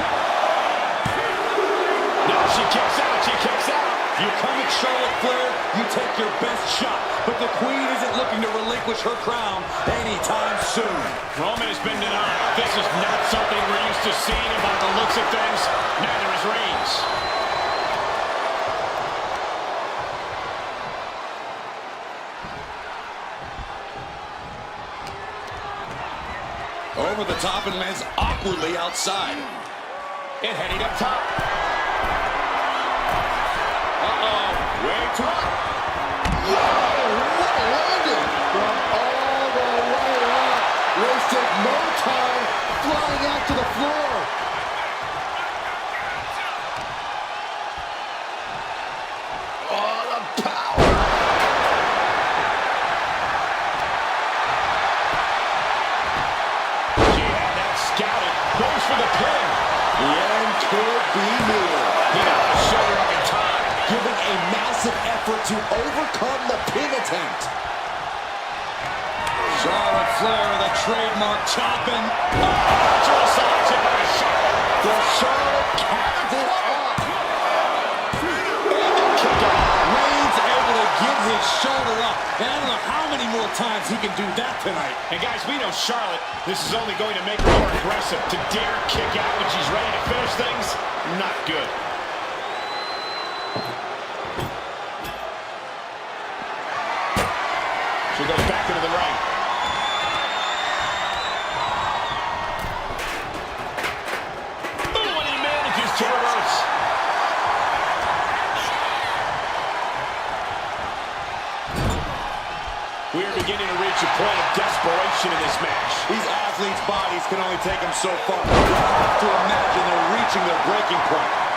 [SPEAKER 3] Now she kicks out. She kicks out.
[SPEAKER 2] You come at Charlotte Flair, you take your best shot. But the queen isn't looking to relinquish her crown anytime soon.
[SPEAKER 3] Roman has been denied. This is not something we're used to seeing about the looks of things. Neither is Reigns.
[SPEAKER 2] Over the top and lands awkwardly outside.
[SPEAKER 3] And heading up top.
[SPEAKER 2] Way too
[SPEAKER 1] Oh, what a landing. From all the way up. Wasted no time flying out to the floor. Oh, the power.
[SPEAKER 2] massive effort to overcome the pin attempt. Charlotte Flair with a trademark chopping.
[SPEAKER 3] Will Charlotte cap this off?
[SPEAKER 2] Reigns able to get his shoulder up. And I don't know how many more times he can do that tonight.
[SPEAKER 3] And guys, we know Charlotte, this is only going to make her more aggressive. To dare kick out when she's ready to finish things, not good. She goes back into the ring. Oh, and he manages to reverse. We are beginning to reach a point of desperation in this match.
[SPEAKER 2] These athletes' bodies can only take them so far. You have to imagine they're reaching their breaking point.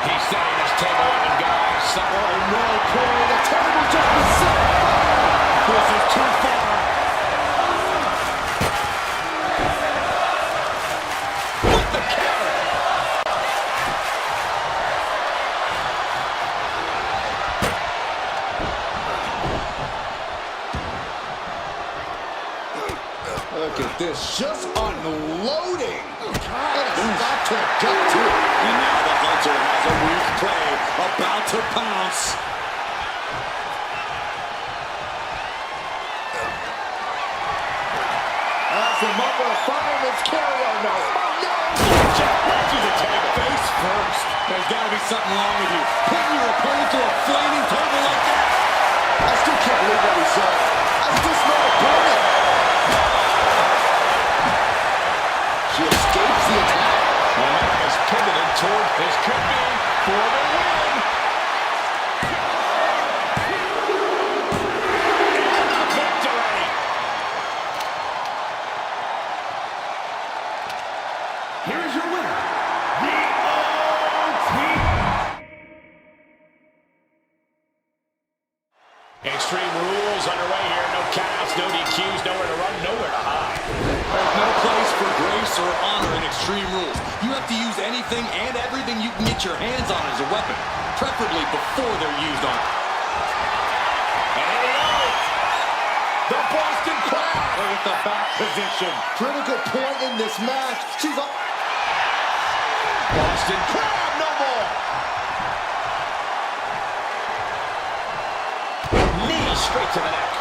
[SPEAKER 3] He's setting this table up, and guys,
[SPEAKER 2] Oh no, Corey, the table just been set. This is too far.
[SPEAKER 3] with the counter.
[SPEAKER 2] Look at this, just unloading. And a stop to the gut, too. And now the Hunter has a weak play, about to pounce.
[SPEAKER 1] That's the moment of fireman's carry. Oh, no. Oh, no.
[SPEAKER 3] Jack right through the table.
[SPEAKER 2] Face first. There's got to be something wrong with you. Putting your opponent to a flaming table like that.
[SPEAKER 1] I still can't believe what we saw. I still smell it burning. She escapes the attack.
[SPEAKER 3] Momentum is pivoted toward this could be for the win. And the victory.
[SPEAKER 4] Here's your winner, the OT.
[SPEAKER 3] Extreme rules underway here. No countouts, no DQs, nowhere to run, nowhere to hide.
[SPEAKER 2] There's no place for grace or honor in Extreme Rules. You have to use anything and everything you can get your hands on as a weapon, preferably before they're used on.
[SPEAKER 3] And here we go. The Boston Crab.
[SPEAKER 2] Look at the back position.
[SPEAKER 1] Critical point in this match. She's up.
[SPEAKER 3] Boston Crab, no more. Knee straight to the neck.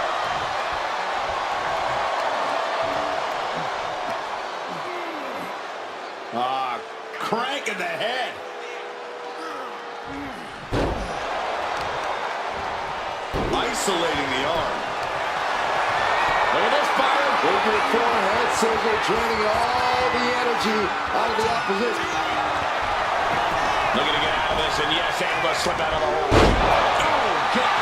[SPEAKER 2] Crank in the head. Isolating the arm.
[SPEAKER 3] Look at this, Byron.
[SPEAKER 1] Over the forehead scissor, draining all the energy out of the opposition.
[SPEAKER 3] Looking to get out of this, and yes, Amber slip out of the hole. Oh, God.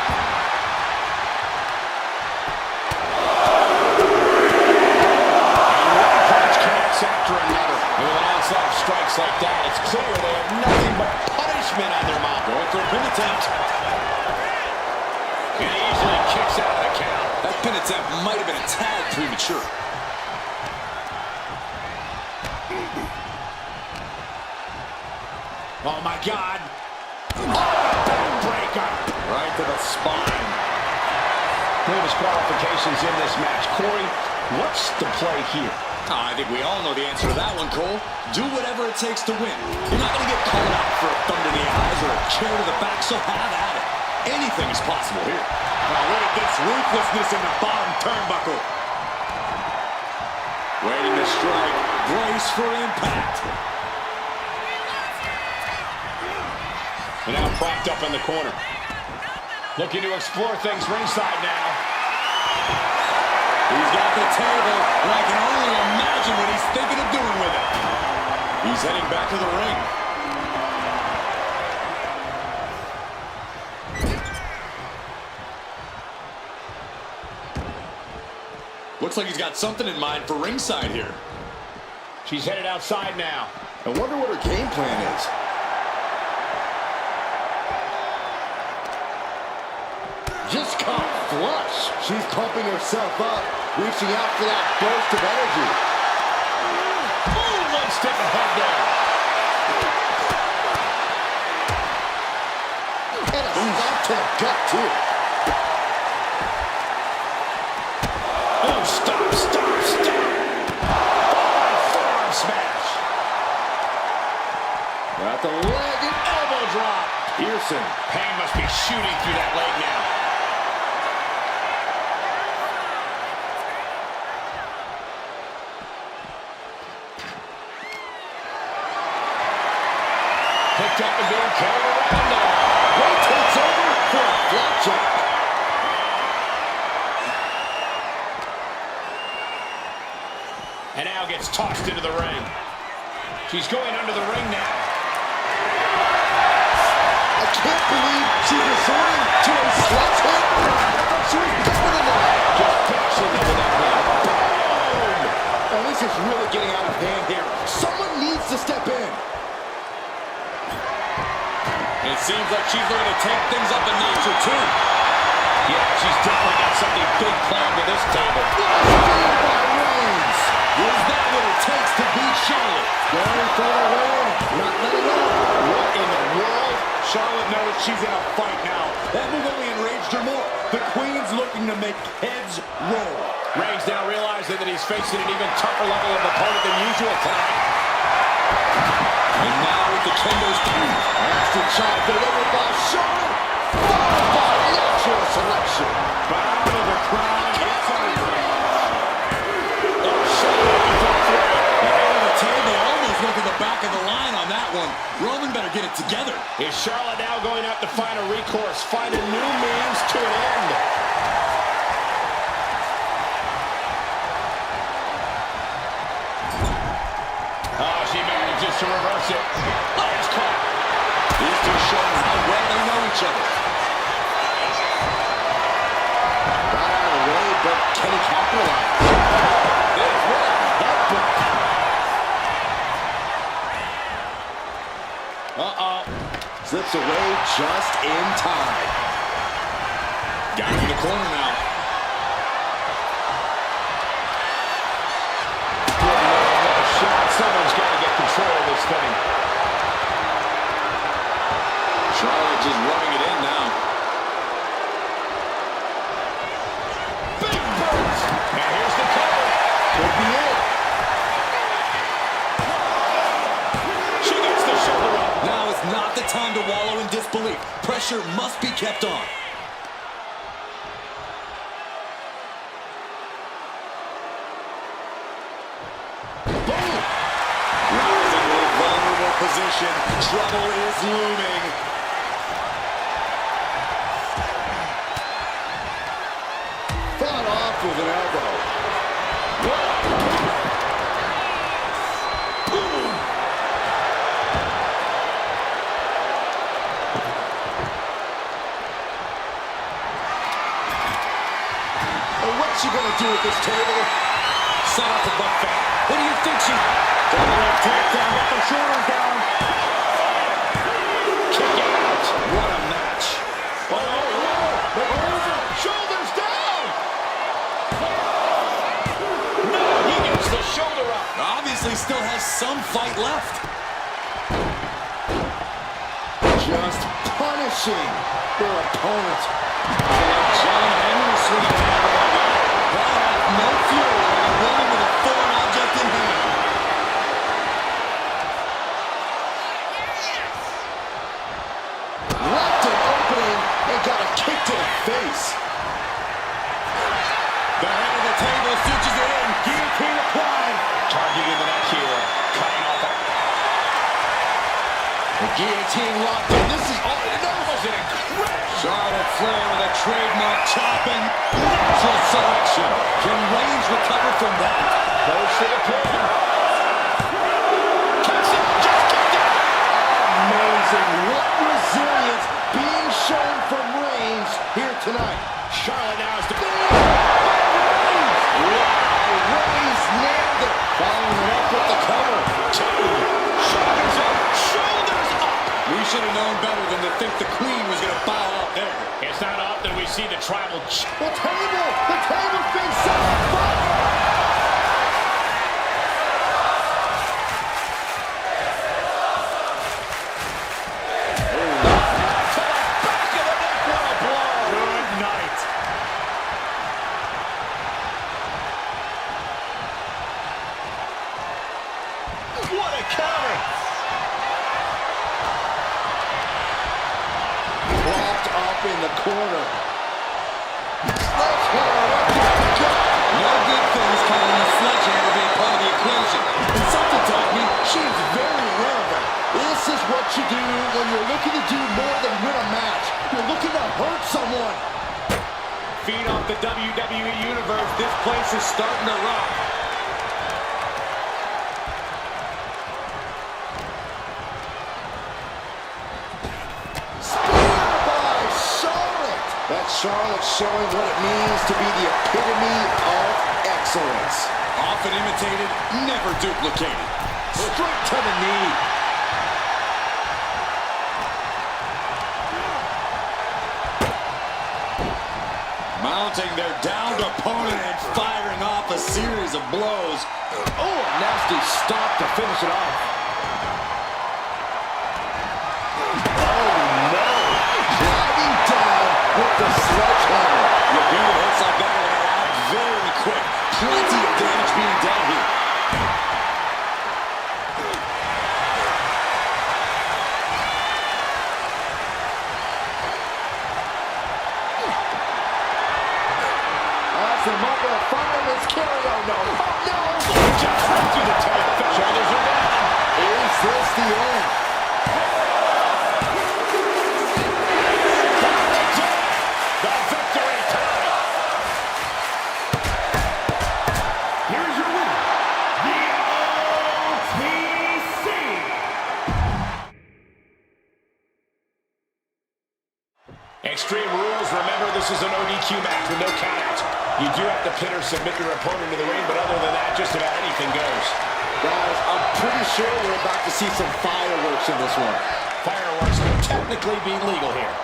[SPEAKER 3] And one punch connects after another. And with an onslaught of strikes like that, it's clear they have nothing but punishment on their mind.
[SPEAKER 2] Going for a pin attempt.
[SPEAKER 3] And he easily kicks out of the count.
[SPEAKER 2] That pin attempt might have been a tad premature.
[SPEAKER 3] Oh, my God. Oh, backbreaker.
[SPEAKER 2] Right to the spine.
[SPEAKER 3] No disqualifications in this match. Corey, what's the play here?
[SPEAKER 2] I think we all know the answer to that one, Cole. Do whatever it takes to win. You're not going to get called out for a thumb to the eyes or a chair to the back, so have at it. Anything is possible here. Now look at this ruthlessness in the bottom turnbuckle. Waiting to strike. Brace for impact.
[SPEAKER 3] And now propped up in the corner. Looking to explore things ringside now.
[SPEAKER 2] He's got the table, and I can only imagine what he's thinking of doing with it. He's heading back to the ring. Looks like he's got something in mind for ringside here.
[SPEAKER 3] She's headed outside now.
[SPEAKER 1] I wonder what her game plan is. Just caught flush. She's pumping herself up, reaching out for that burst of energy.
[SPEAKER 3] Boom, step ahead there.
[SPEAKER 1] And a stop to the gut, too.
[SPEAKER 3] Oh, stop, stop, stop. Forearm smash. Got the leg and elbow drop. Pearson. Pain must be shooting through that leg now. Picked up and being carried around now.
[SPEAKER 1] Ray takes over for a flapjack.
[SPEAKER 3] And now gets tossed into the ring. She's going under the ring now.
[SPEAKER 1] I can't believe she's resorting to a sledge hit. She was better than that.
[SPEAKER 3] Just bashing into that leg.
[SPEAKER 1] Boom! And this is really getting out of hand here. Someone needs to step in.
[SPEAKER 2] It seems like she's looking to take things up a notch or two.
[SPEAKER 3] Yeah, she's definitely got something big planned with this table.
[SPEAKER 1] Is that what it takes to beat Charlotte? Going for the win, not letting up.
[SPEAKER 3] What in the world? Charlotte knows she's in a fight now. That move only enraged her more. The Queen's looking to make heads roll. Reigns now realizing that he's facing an even tougher level of opponent than usual tonight.
[SPEAKER 2] And now with the kendo's team.
[SPEAKER 1] Nasty chop delivered by Charlotte. Followed by natural selection.
[SPEAKER 3] Bound to the crown. It's over. Oh, Charlotte looking for a throw.
[SPEAKER 2] The head of the table almost went to the back of the line on that one. Roman better get it together.
[SPEAKER 3] Is Charlotte now going to have to find a recourse, find a new means to an end? Oh, she manages to reverse it. Lions caught.
[SPEAKER 2] These two showing how well they know each other.
[SPEAKER 1] Got out of the way, but can he capitalize?
[SPEAKER 2] There's one.
[SPEAKER 1] Uh-oh. Slips away just in time.
[SPEAKER 2] Down in the corner now.
[SPEAKER 3] Someone's got to get control of this thing.
[SPEAKER 2] Charlotte just running it in now.
[SPEAKER 3] Big burst. And here's the cover.
[SPEAKER 1] Could be it.
[SPEAKER 3] She gets the shoulder up.
[SPEAKER 2] Now is not the time to wallow in disbelief. Pressure must be kept on. Position. Trouble is looming.
[SPEAKER 1] Fought off with an elbow.
[SPEAKER 3] Boom.
[SPEAKER 1] And what's she gonna do with this table?
[SPEAKER 2] Set up the buffet. What do you think she...
[SPEAKER 3] Double leg takedown, got the shoulders down. Kick out.
[SPEAKER 2] What a match.
[SPEAKER 3] Shoulders down. No, he gets the shoulder up.
[SPEAKER 2] Obviously still has some fight left.
[SPEAKER 1] Just punishing their opponent.
[SPEAKER 2] John Henry swinging a hammer like that. They'll have no fury on a woman with a foreign object in hand.
[SPEAKER 1] Left an opening and got a kick to the face.
[SPEAKER 2] The head of the table stitches it in.
[SPEAKER 3] Guillotine applied. Targeting the neck here. Cutting off it.
[SPEAKER 1] The guillotine locked in. This is all.
[SPEAKER 3] That was an incredible.
[SPEAKER 2] Charlotte Flair with a trademark chopping. Natural selection. Can Reigns recover from that?
[SPEAKER 3] Goes for the pin. Kicks it. Just kicked it.
[SPEAKER 1] Amazing. What resilience being shown from Reigns here tonight.
[SPEAKER 3] Charlotte now has to...
[SPEAKER 1] Reigns nailed it. Following it up with the cover.
[SPEAKER 3] Shoulders up. Shoulders up.
[SPEAKER 2] We should have known better than to think the Queen was going to bow out there.
[SPEAKER 3] It's not often we see the tribal...
[SPEAKER 1] The table's being set on fire.
[SPEAKER 3] What a counter!
[SPEAKER 1] Propped up in the corner. Sledgehammer right to the gut.
[SPEAKER 2] No good things calling the sledgehammer be a part of the equation. And something tells me she is very aware of that.
[SPEAKER 1] This is what you do when you're looking to do more than win a match. You're looking to hurt someone.
[SPEAKER 3] Feed off the WWE Universe. This place is starting to rock.
[SPEAKER 1] Spear by Charlotte. That's Charlotte showing what it means to be the epitome of excellence.
[SPEAKER 2] Often imitated, never duplicated.
[SPEAKER 1] Straight to the knee.
[SPEAKER 2] Mounting their downed opponent and firing off a series of blows.
[SPEAKER 1] Oh, a nasty stop to finish it off. Oh, no. Driving down with the sledgehammer.
[SPEAKER 2] You beat it hits like that and they're out very quick. Plenty of damage being done here.
[SPEAKER 1] The mother of fireman's carry. Oh, no. Oh, no.
[SPEAKER 3] Just right through the tail. Shoulders are down.
[SPEAKER 1] Is this the end?
[SPEAKER 3] The victory time.
[SPEAKER 4] Here's your winner, the OTC.
[SPEAKER 3] Extreme Rules. Remember, this is an ODQ match with no countouts. You do have to pin or submit your opponent in the ring, but other than that, just about anything goes.
[SPEAKER 1] Guys, I'm pretty sure we're about to see some fireworks in this one.
[SPEAKER 3] Fireworks could technically be legal here.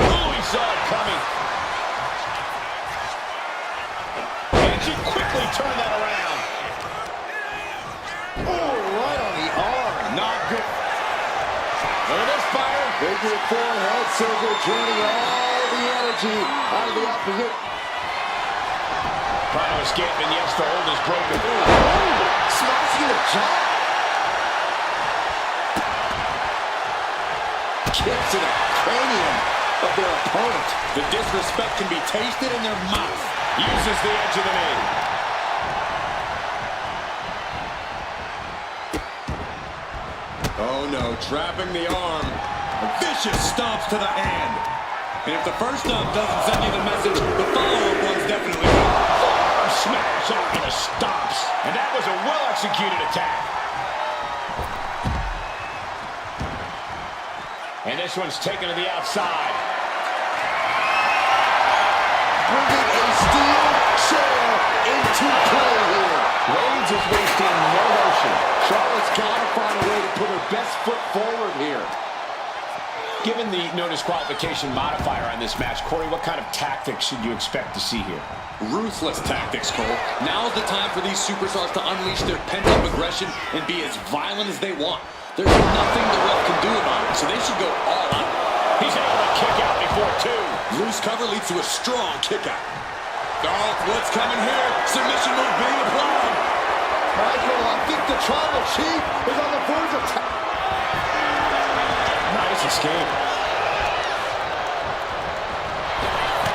[SPEAKER 3] Oh, he saw it coming. And she quickly turned that around.
[SPEAKER 1] Oh, right on the arm.
[SPEAKER 3] Not good. Look at this fire.
[SPEAKER 1] Figure four head scissor draining all the energy out of the opposite.
[SPEAKER 3] Trying to escape, and yes, the hold is broken.
[SPEAKER 1] Ooh, smashing the jaw. Kicks to the cranium of their opponent.
[SPEAKER 2] The disrespect can be tasted in their mouth.
[SPEAKER 3] Uses the edge of the knee.
[SPEAKER 2] Oh no, trapping the arm. Vicious stomps to the hand. And if the first stomp doesn't send you the message, the follow-up one's definitely will.
[SPEAKER 3] Arm smash after the stomps. And that was a well-executed attack. And this one's taken to the outside.
[SPEAKER 1] Bringing a steel chair into play here. Reigns is wasting no motion. Charlotte's got to find a way to put her best foot forward here.
[SPEAKER 3] Given the no disqualification modifier on this match, Corey, what kind of tactics should you expect to see here?
[SPEAKER 2] Ruthless tactics, Cole. Now's the time for these superstars to unleash their pent-up aggression and be as violent as they want. There's nothing the ref can do about it, so they should go all out.
[SPEAKER 3] He's able to kick out before two.
[SPEAKER 2] Loose cover leads to a strong kick out. Oh, what's coming here? Submission move being applied.
[SPEAKER 1] Michael, I think the Tribal Chief is on the verge of
[SPEAKER 3] Nice escape.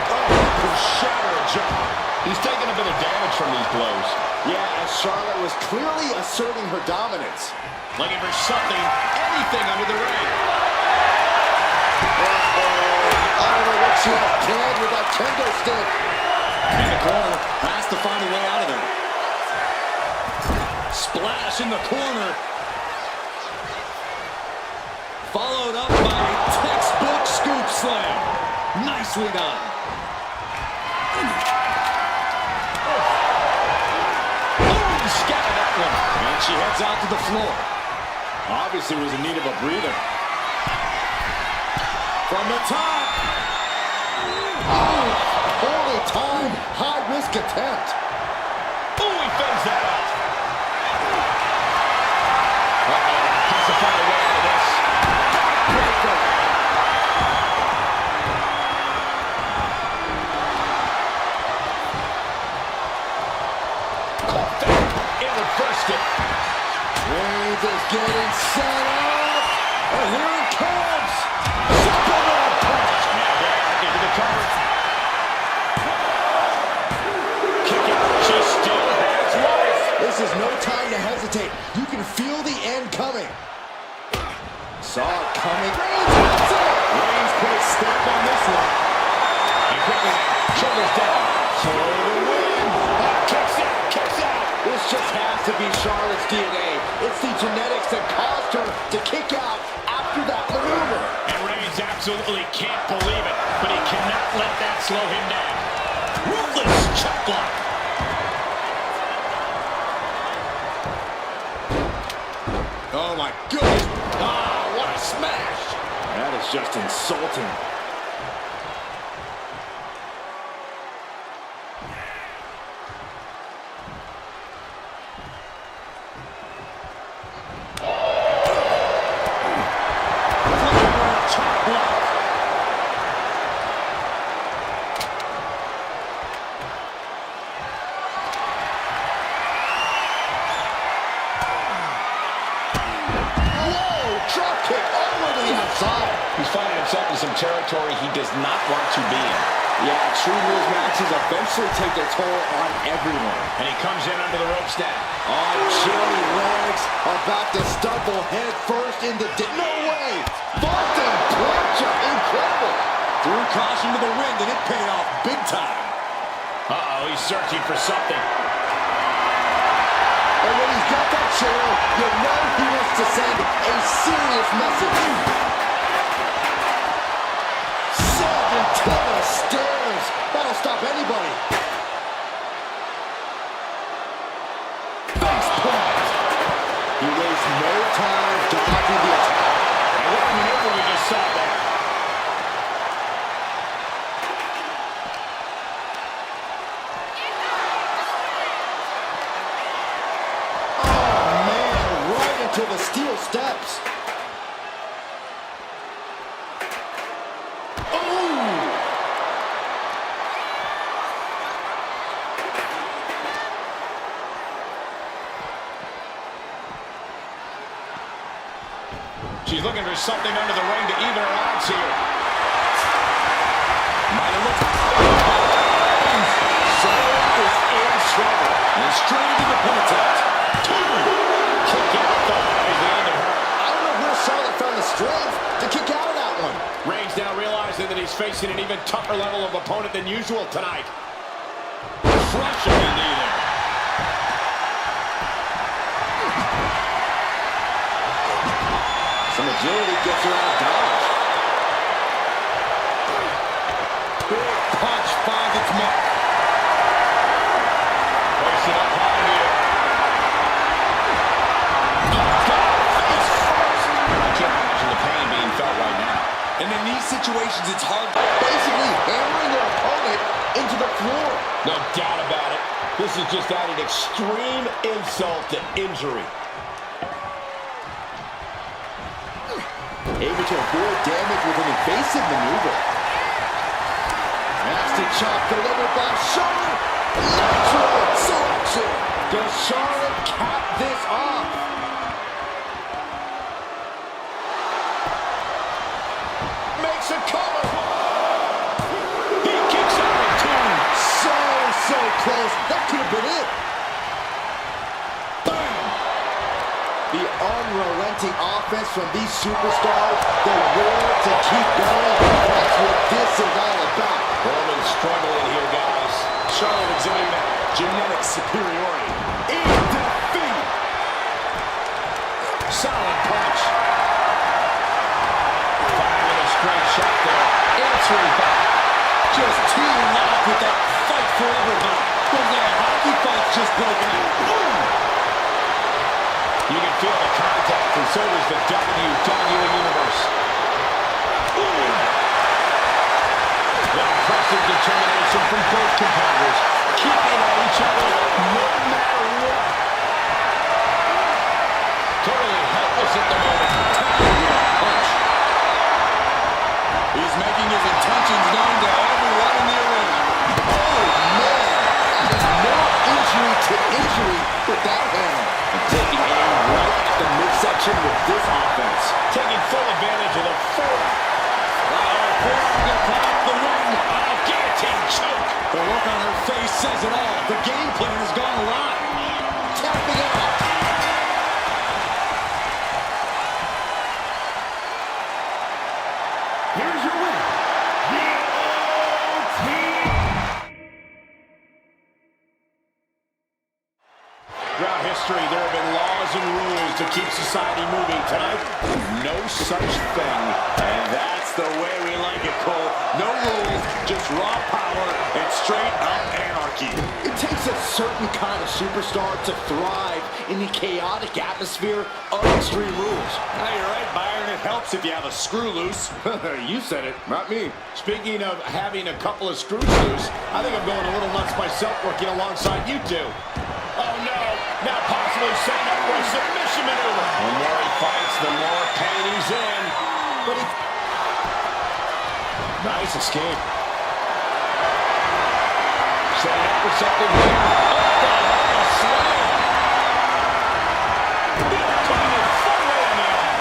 [SPEAKER 1] Oh, shatter a jaw.
[SPEAKER 3] He's taking a bit of damage from these blows.
[SPEAKER 1] Yeah, as Charlotte was clearly asserting her dominance.
[SPEAKER 3] Looking for something, anything under the ring.
[SPEAKER 1] I don't know what she has planned with that kendo stick.
[SPEAKER 2] In the corner, has to find a way out of there. Splash in the corner. Followed up by a textbook scoop slam. Nicely done.
[SPEAKER 3] Oh, he scattered that one.
[SPEAKER 2] And she heads out to the floor.
[SPEAKER 1] Obviously was in need of a breather.
[SPEAKER 2] From the top.
[SPEAKER 1] Oh, poorly timed, high-risk attempt.
[SPEAKER 3] Oh, he fends that off. Has to find a way out of this.
[SPEAKER 1] Breaker. Reigns is getting set up. And here it comes. Superman punch.
[SPEAKER 3] Now back into the cover. Kick out. She still has life.
[SPEAKER 1] This is no time to hesitate. You can feel the end coming. Saw it coming. Reigns hits it.
[SPEAKER 3] Reigns put a step on this one. And quickly now, shoulders down. For the win. Kicks out, kicks out.
[SPEAKER 1] This just has to be Charlotte's DNA. It's the genetics that caused her to kick out after that maneuver.
[SPEAKER 3] And Reigns absolutely can't believe it, but he cannot let that slow him down. Ruthless chop block.
[SPEAKER 1] Oh my goodness.
[SPEAKER 3] Ah, what a smash.
[SPEAKER 1] That is just insulting.
[SPEAKER 3] Chop block.
[SPEAKER 1] Whoa, drop kick all the way to the outside.
[SPEAKER 2] He's finding himself in some territory he does not want to be in.
[SPEAKER 1] Yeah, Extreme Rules matches eventually take their toll on everyone.
[SPEAKER 3] And he comes in under the ropes now.
[SPEAKER 1] On chilly legs, about to stumble head first into no way! Vaulting plancha, incredible!
[SPEAKER 2] Threw caution to the wind, and it paid off big time.
[SPEAKER 3] Uh-oh, he's searching for something.
[SPEAKER 1] And when he's got that chair, you know he wants to send a serious message. 7 ton of stairs. That'll stop anybody. Face plant. He wastes no time dodging the attack.
[SPEAKER 3] And what a maneuver we just saw there.
[SPEAKER 1] Oh, man, right into the steel steps.
[SPEAKER 3] She's looking for something under the ring to even her odds here.
[SPEAKER 2] Might have looked.
[SPEAKER 1] Charlotte is in trouble.
[SPEAKER 2] And straight into the pin attempt.
[SPEAKER 3] Kick out, though, is the end of her.
[SPEAKER 1] I don't know where Charlotte found the strength to kick out of that one.
[SPEAKER 3] Reigns now realizing that he's facing an even tougher level of opponent than usual tonight. Crushing the knee there.
[SPEAKER 1] Some agility gets her out of dodge.
[SPEAKER 2] Big punch finds its mark.
[SPEAKER 3] Place it up high here.
[SPEAKER 2] Face first. I can't imagine the pain being felt right now. And in these situations, it's hard.
[SPEAKER 1] Basically hammering their opponent into the floor.
[SPEAKER 2] No doubt about it. This is just adding extreme insult to injury.
[SPEAKER 1] Able to avoid damage with an evasive maneuver. Nasty chop delivered by Charlotte. Lateral selection. Does Charlotte cap this off? Makes a cover.
[SPEAKER 3] He kicks out at 2.
[SPEAKER 1] So close. That could have been it. The unrelenting offense from these superstars, the will to keep going, that's what this is all about.
[SPEAKER 2] Roman's struggling here, guys. Charlotte exhibiting that genetic superiority.
[SPEAKER 1] In defeat.
[SPEAKER 3] Solid punch. Firing a straight shot there. Answering back.
[SPEAKER 2] Just teeing off with that fight forever vibe. Those are hockey fights just broken out. Boom!
[SPEAKER 3] You can feel the contact, and so does the WWE Universe. What impressive determination from both competitors, keeping at each other no matter what. Totally helpless at the moment.
[SPEAKER 2] Punch. He's making his intentions known to everyone in the arena.
[SPEAKER 1] Oh, man. No injury to injury with that hand.
[SPEAKER 2] And taking aim right at the midsection.
[SPEAKER 3] action with this offense. Taking full advantage of the form.
[SPEAKER 2] The ring.
[SPEAKER 3] Guillotine choke.
[SPEAKER 2] The look on her face says it all. The game plan has gone awry.
[SPEAKER 1] Tapping out.
[SPEAKER 4] Here's your winner, the
[SPEAKER 3] Throughout history, there have been laws and rules to keep society moving. Tonight, no such thing. And that's the way we like it, Cole. No rules, just raw power and straight-up anarchy.
[SPEAKER 1] It takes a certain kind of superstar to thrive in the chaotic atmosphere of Extreme Rules.
[SPEAKER 3] Now, you're right, Byron. It helps if you have a screw loose.
[SPEAKER 1] You said it, not me.
[SPEAKER 3] Speaking of having a couple of screws loose, I think I'm going a little nuts myself working alongside you two. Oh, no. Now possibly setting up for a submission maneuver. The more he fights, the more pain he's in. But he... Nice escape. Setting up for something here. Oh, slam. Putting his foot right on the arm.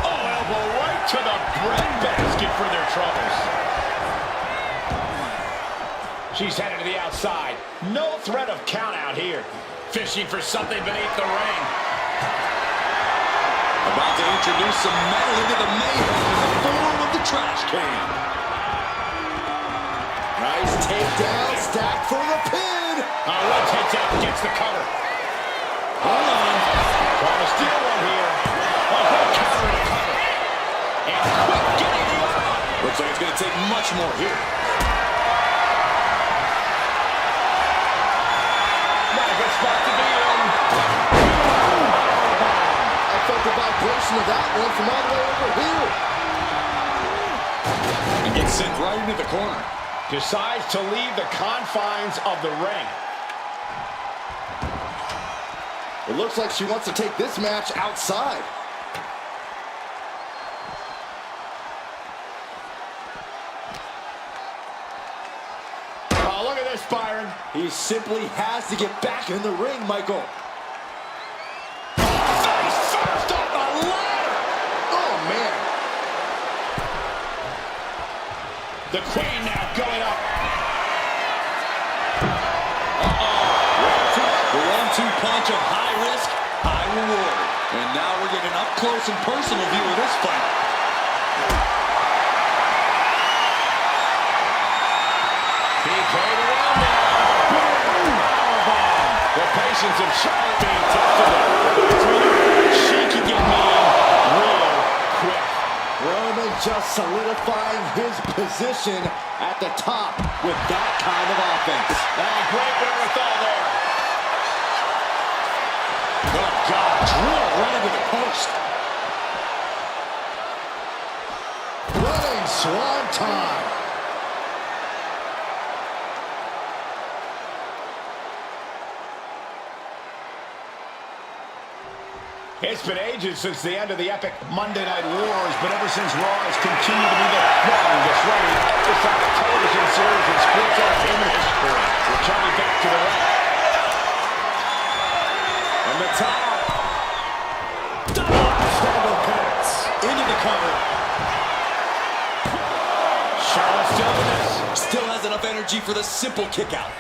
[SPEAKER 3] Oh, elbow right to the breadbasket for their troubles. She's headed to the outside. No threat of count out here. Fishing for something beneath the ring.
[SPEAKER 2] About to introduce some metal into the mayhem in the form of the trash can.
[SPEAKER 1] Nice takedown, stacked for the pin.
[SPEAKER 3] One takedown gets the cover.
[SPEAKER 2] Hold on.
[SPEAKER 3] Trying to steal one here. Good cover to cover. And quick getting the arm.
[SPEAKER 2] Looks like it's going to take much more here.
[SPEAKER 3] Not a good spot to be in.
[SPEAKER 1] I felt the vibration of that one from all the way over here.
[SPEAKER 2] And gets sent right into the corner.
[SPEAKER 3] Decides to leave the confines of the ring.
[SPEAKER 1] It looks like she wants to take this match outside.
[SPEAKER 3] Oh, look at this, Byron.
[SPEAKER 1] He simply has to get back in the ring, Michael.
[SPEAKER 3] Face first on the ladder.
[SPEAKER 1] Oh, man.
[SPEAKER 3] The Queen now going up.
[SPEAKER 2] The 1-2 punch of high risk, high reward. And now we're getting an up-close and personal view of this fight.
[SPEAKER 3] He carried around now. Powerbomb. The patience of Charlotte being tested. She can get mean real quick.
[SPEAKER 1] Roman just solidifying his position at the top with that kind of offense.
[SPEAKER 3] Great wherewithal there.
[SPEAKER 2] Oh, God, drill right into the post.
[SPEAKER 1] Running swanton.
[SPEAKER 3] It's been ages since the end of the epic Monday Night Wars, but ever since Raw has continued to be the longest running episodic television series in sports entertainment history. Returning back to the ring. And the top.
[SPEAKER 2] Double cuts into the cover.
[SPEAKER 3] Charlotte still in this.
[SPEAKER 2] Still has enough energy for the simple kick out.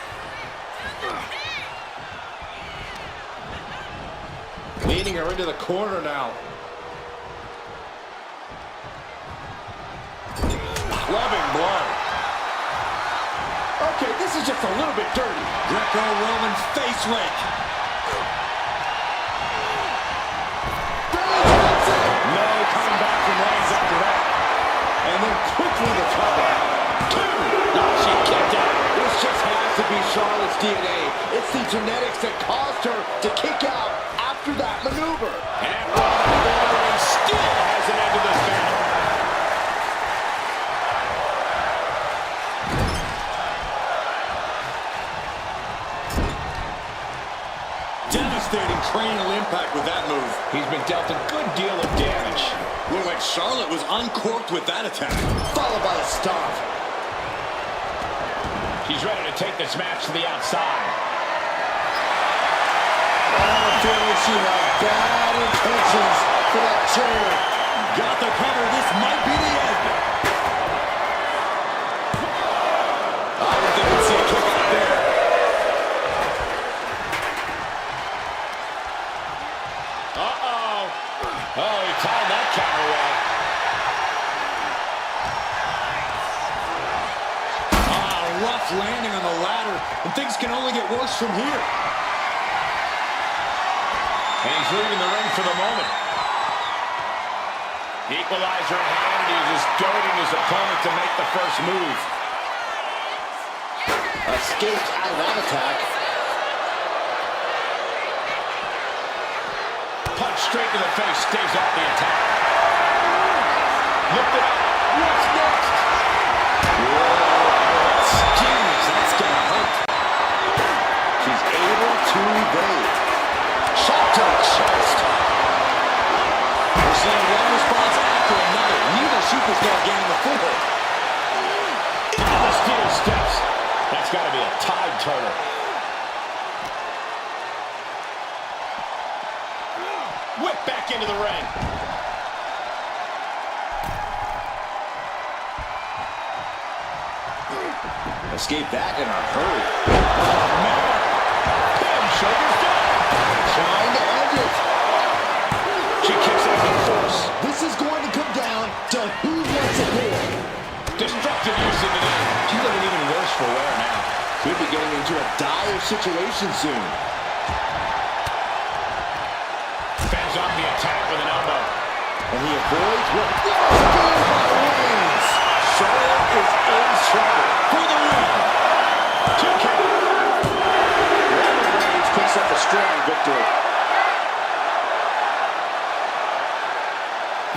[SPEAKER 1] Leading her into the corner now.
[SPEAKER 3] Clubbing blow. Okay, this is just a little bit dirty.
[SPEAKER 2] Greco-Roman face rake.
[SPEAKER 3] No coming back from Reigns after that.
[SPEAKER 1] And then quickly the cover.
[SPEAKER 3] Two. Oh, she kicked out.
[SPEAKER 1] This just has to be Charlotte's DNA. It's the genetics that caused her to kick out after that maneuver.
[SPEAKER 3] And after all that order, he still hasn't ended this battle.
[SPEAKER 2] Devastating cranial impact with that move.
[SPEAKER 3] He's been dealt a good deal of damage.
[SPEAKER 2] Looked like Charlotte was uncorked with that attack.
[SPEAKER 1] Followed by a stomp.
[SPEAKER 3] She's ready to take this match to the outside.
[SPEAKER 1] I feel like she had bad intentions for that chair.
[SPEAKER 2] Got the cover. This might be the end. I don't think we'd see a kick out there.
[SPEAKER 3] Uh-oh. Oh, he timed that counter well.
[SPEAKER 2] Rough landing on the ladder, and things can only get worse from here.
[SPEAKER 3] And he's leaving the ring for the moment. Equalizer in hand, and he's just goading his opponent to make the first move.
[SPEAKER 1] Escaped out of that attack.
[SPEAKER 3] Punch straight to the face, stays off the attack. Lift it up. What's next?
[SPEAKER 2] Whoa, jeez, that's gonna hurt.
[SPEAKER 1] She's able to evade. Shot to the chest.
[SPEAKER 2] We're seeing one response after another. Neither superstar gaining the foothold.
[SPEAKER 3] Into the steel steps. That's got to be a tide turner. Whip back into the ring.
[SPEAKER 1] Escaped that in a hurry.
[SPEAKER 3] Oh, man. Pin, shoulders down.
[SPEAKER 1] Trying to end it.
[SPEAKER 3] She kicks out with force.
[SPEAKER 1] This is going to come down to who wants it more.
[SPEAKER 3] Destructive use of the knee.
[SPEAKER 1] She's looking even worse for wear now. Could be getting into a dire situation soon.
[SPEAKER 3] Fans off the attack with an elbow.
[SPEAKER 1] And he avoids what wins. Charlotte is in trouble.
[SPEAKER 3] For the win. 2 count.
[SPEAKER 1] Roman Reigns picks up a strong victory.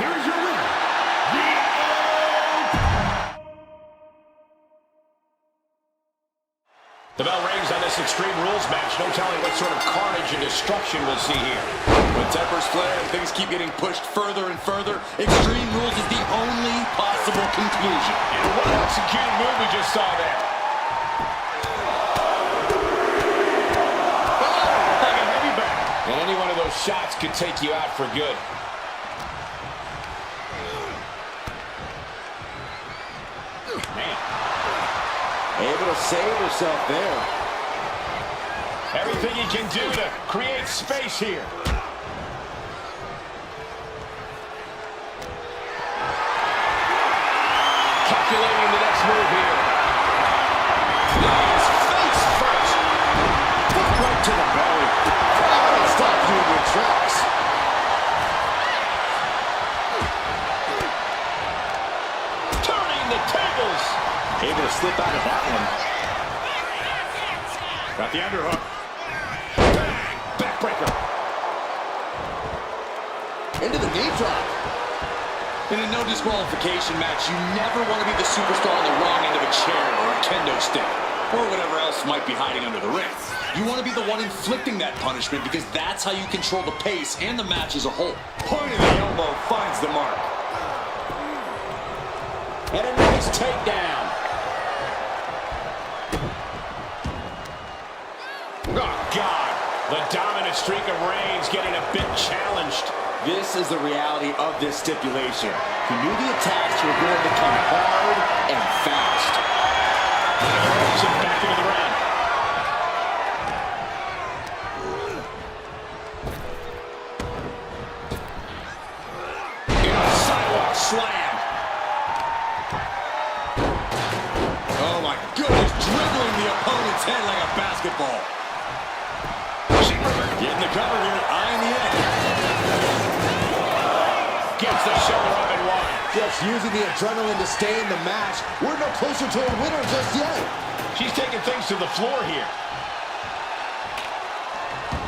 [SPEAKER 4] Here's your winner,
[SPEAKER 3] The bell rings on this Extreme Rules match. No telling what sort of carnage and destruction we'll see here.
[SPEAKER 2] When tempers flare and things keep getting pushed further and further, Extreme Rules is the only possible conclusion.
[SPEAKER 3] And what executed move we just saw there. Oh, like a heavy bag. And any one of those shots could take you out for good. Man.
[SPEAKER 1] Able to save herself there.
[SPEAKER 3] Everything he can do to create space here. Calculating the next move here.
[SPEAKER 1] Nice face first. Foot right to the belly. That'll stop you in your tracks.
[SPEAKER 3] Turning the tables.
[SPEAKER 1] Able to slip out of that one.
[SPEAKER 3] Got the underhook. Backbreaker.
[SPEAKER 1] Into the knee drop.
[SPEAKER 2] In a no disqualification match, you never want to be the superstar on the wrong end of a chair or a kendo stick, or whatever else might be hiding under the ring. You want to be the one inflicting that punishment because that's how you control the pace and the match as a whole.
[SPEAKER 3] Point of the elbow finds the mark. And a nice takedown. Oh, God. The dominant streak of Reigns getting a bit challenged.
[SPEAKER 1] This is the reality of this stipulation. He knew the attacks were going to come hard and fast.
[SPEAKER 3] Sit back into the ring. Into a sidewalk slam.
[SPEAKER 2] Oh my goodness, dribbling the opponent's head like a basketball. Getting the cover here, eyeing the end.
[SPEAKER 3] Gets the shoulder up and wide.
[SPEAKER 1] Just using the adrenaline to stay in the match. We're no closer to a winner just yet.
[SPEAKER 3] She's taking things to the floor here.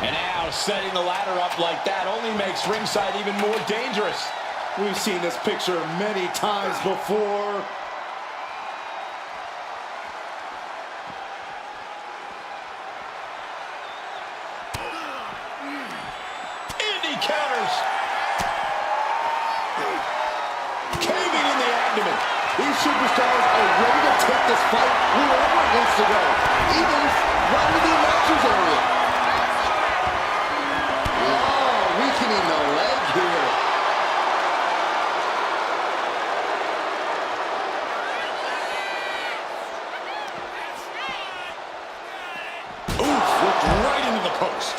[SPEAKER 3] And now setting the ladder up like that only makes ringside even more dangerous.
[SPEAKER 1] We've seen this picture many times before.
[SPEAKER 3] Indy counters. Caving in the abdomen.
[SPEAKER 1] These superstars are ready to take this fight wherever it wants to go, even right into the announcer's area. weakening the leg here.
[SPEAKER 3] Oof, looked right into the post.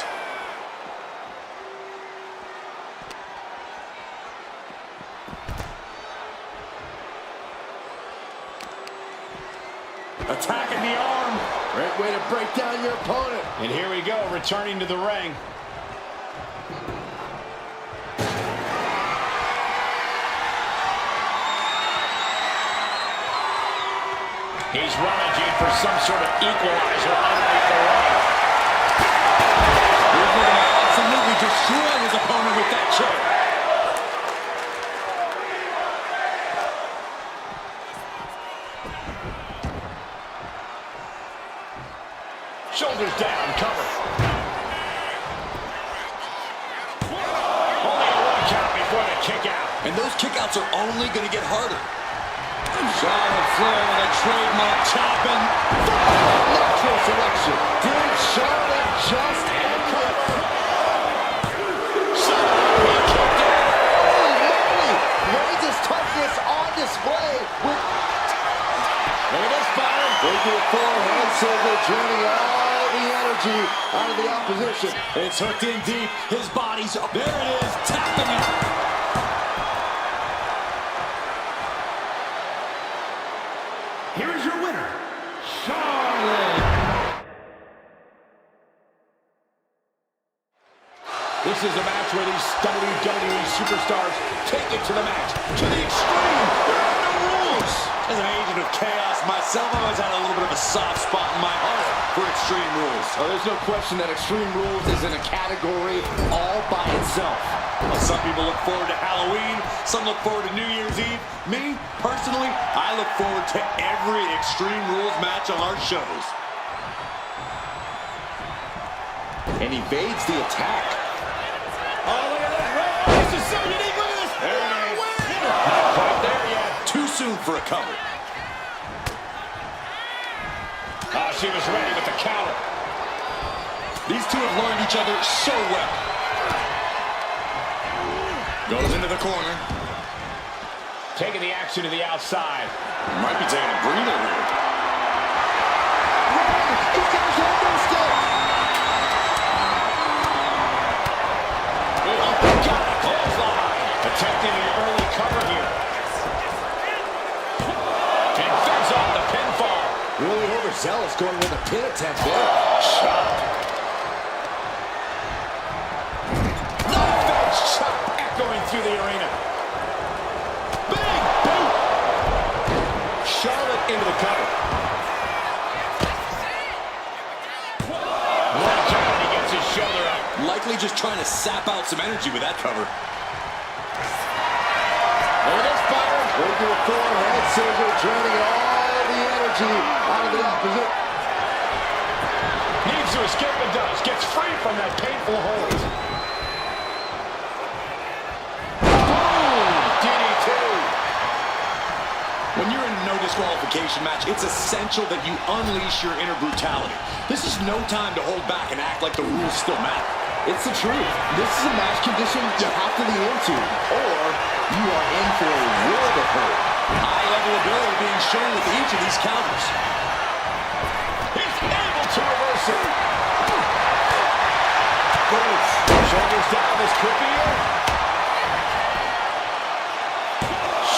[SPEAKER 3] Attacking the arm.
[SPEAKER 1] Great way to break down your opponent.
[SPEAKER 3] And here we go, returning to the ring. He's rummaging for some sort of equalizer underneath the ring.
[SPEAKER 2] He's looking to absolutely destroy his opponent with that chair.
[SPEAKER 3] Shoulders down, cover. Only a 1 count before the kick out.
[SPEAKER 2] And those kickouts are only going to get harder. Charlotte Flair with a trademark chopping.
[SPEAKER 1] Natural selection. Did Charlotte just enter?
[SPEAKER 3] He kicked it.
[SPEAKER 1] Holy moly! Reigns' toughness on display with...
[SPEAKER 3] Look at this, Byron.
[SPEAKER 1] Figure 4 head scissor, draining all the energy out of the opposition.
[SPEAKER 2] It's hooked in deep. His body's up. There it is, tapping it.
[SPEAKER 4] Here is your winner, Charlotte.
[SPEAKER 3] This is a match where these WWE superstars take it to the match, to the extreme. There are no rules.
[SPEAKER 2] As an agent of chaos myself, I always had a little bit of a soft spot in my heart for Extreme Rules.
[SPEAKER 1] Oh, there's no question that Extreme Rules is in a category all by itself.
[SPEAKER 2] Well, some people look forward to Halloween, some look forward to New Year's Eve. Me, personally, I look forward to every Extreme Rules match on our shows.
[SPEAKER 1] And evades the attack.
[SPEAKER 3] Oh, look at that. This is so unique. Look at this. There it is. Not quite there yet.
[SPEAKER 2] Too soon for a cover.
[SPEAKER 3] Oh, she was ready with the counter.
[SPEAKER 2] These two have learned each other so well. Goes into the corner.
[SPEAKER 3] Taking the action to the outside.
[SPEAKER 2] Might be taking a breather here.
[SPEAKER 1] He's got his elbow still.
[SPEAKER 3] Got a clothesline. Attempting the early cover here. And fends off the pinfall.
[SPEAKER 1] Really overzealous going with a pin attempt there.
[SPEAKER 3] Chop. Knife edge chop echoing through the arena. Big boot. Charlotte into the cover. One count, he gets his shoulder up.
[SPEAKER 2] Likely just trying to sap out some energy with that cover.
[SPEAKER 3] Look at this, Byron.
[SPEAKER 1] Figure 4 head scissor, draining all the energy out of the opposition.
[SPEAKER 3] Needs to escape and does. Gets free from that painful hold. Boom! DDT.
[SPEAKER 2] When you're in a no disqualification match, it's essential that you unleash your inner brutality. This is no time to hold back and act like the rules still matter.
[SPEAKER 1] It's the truth. This is a match condition you have to lean into, or you are in for a world of hurt.
[SPEAKER 2] High level ability being shown with each of these counters.
[SPEAKER 3] He's able to reverse it. Goes. Shoulders down. This could be it.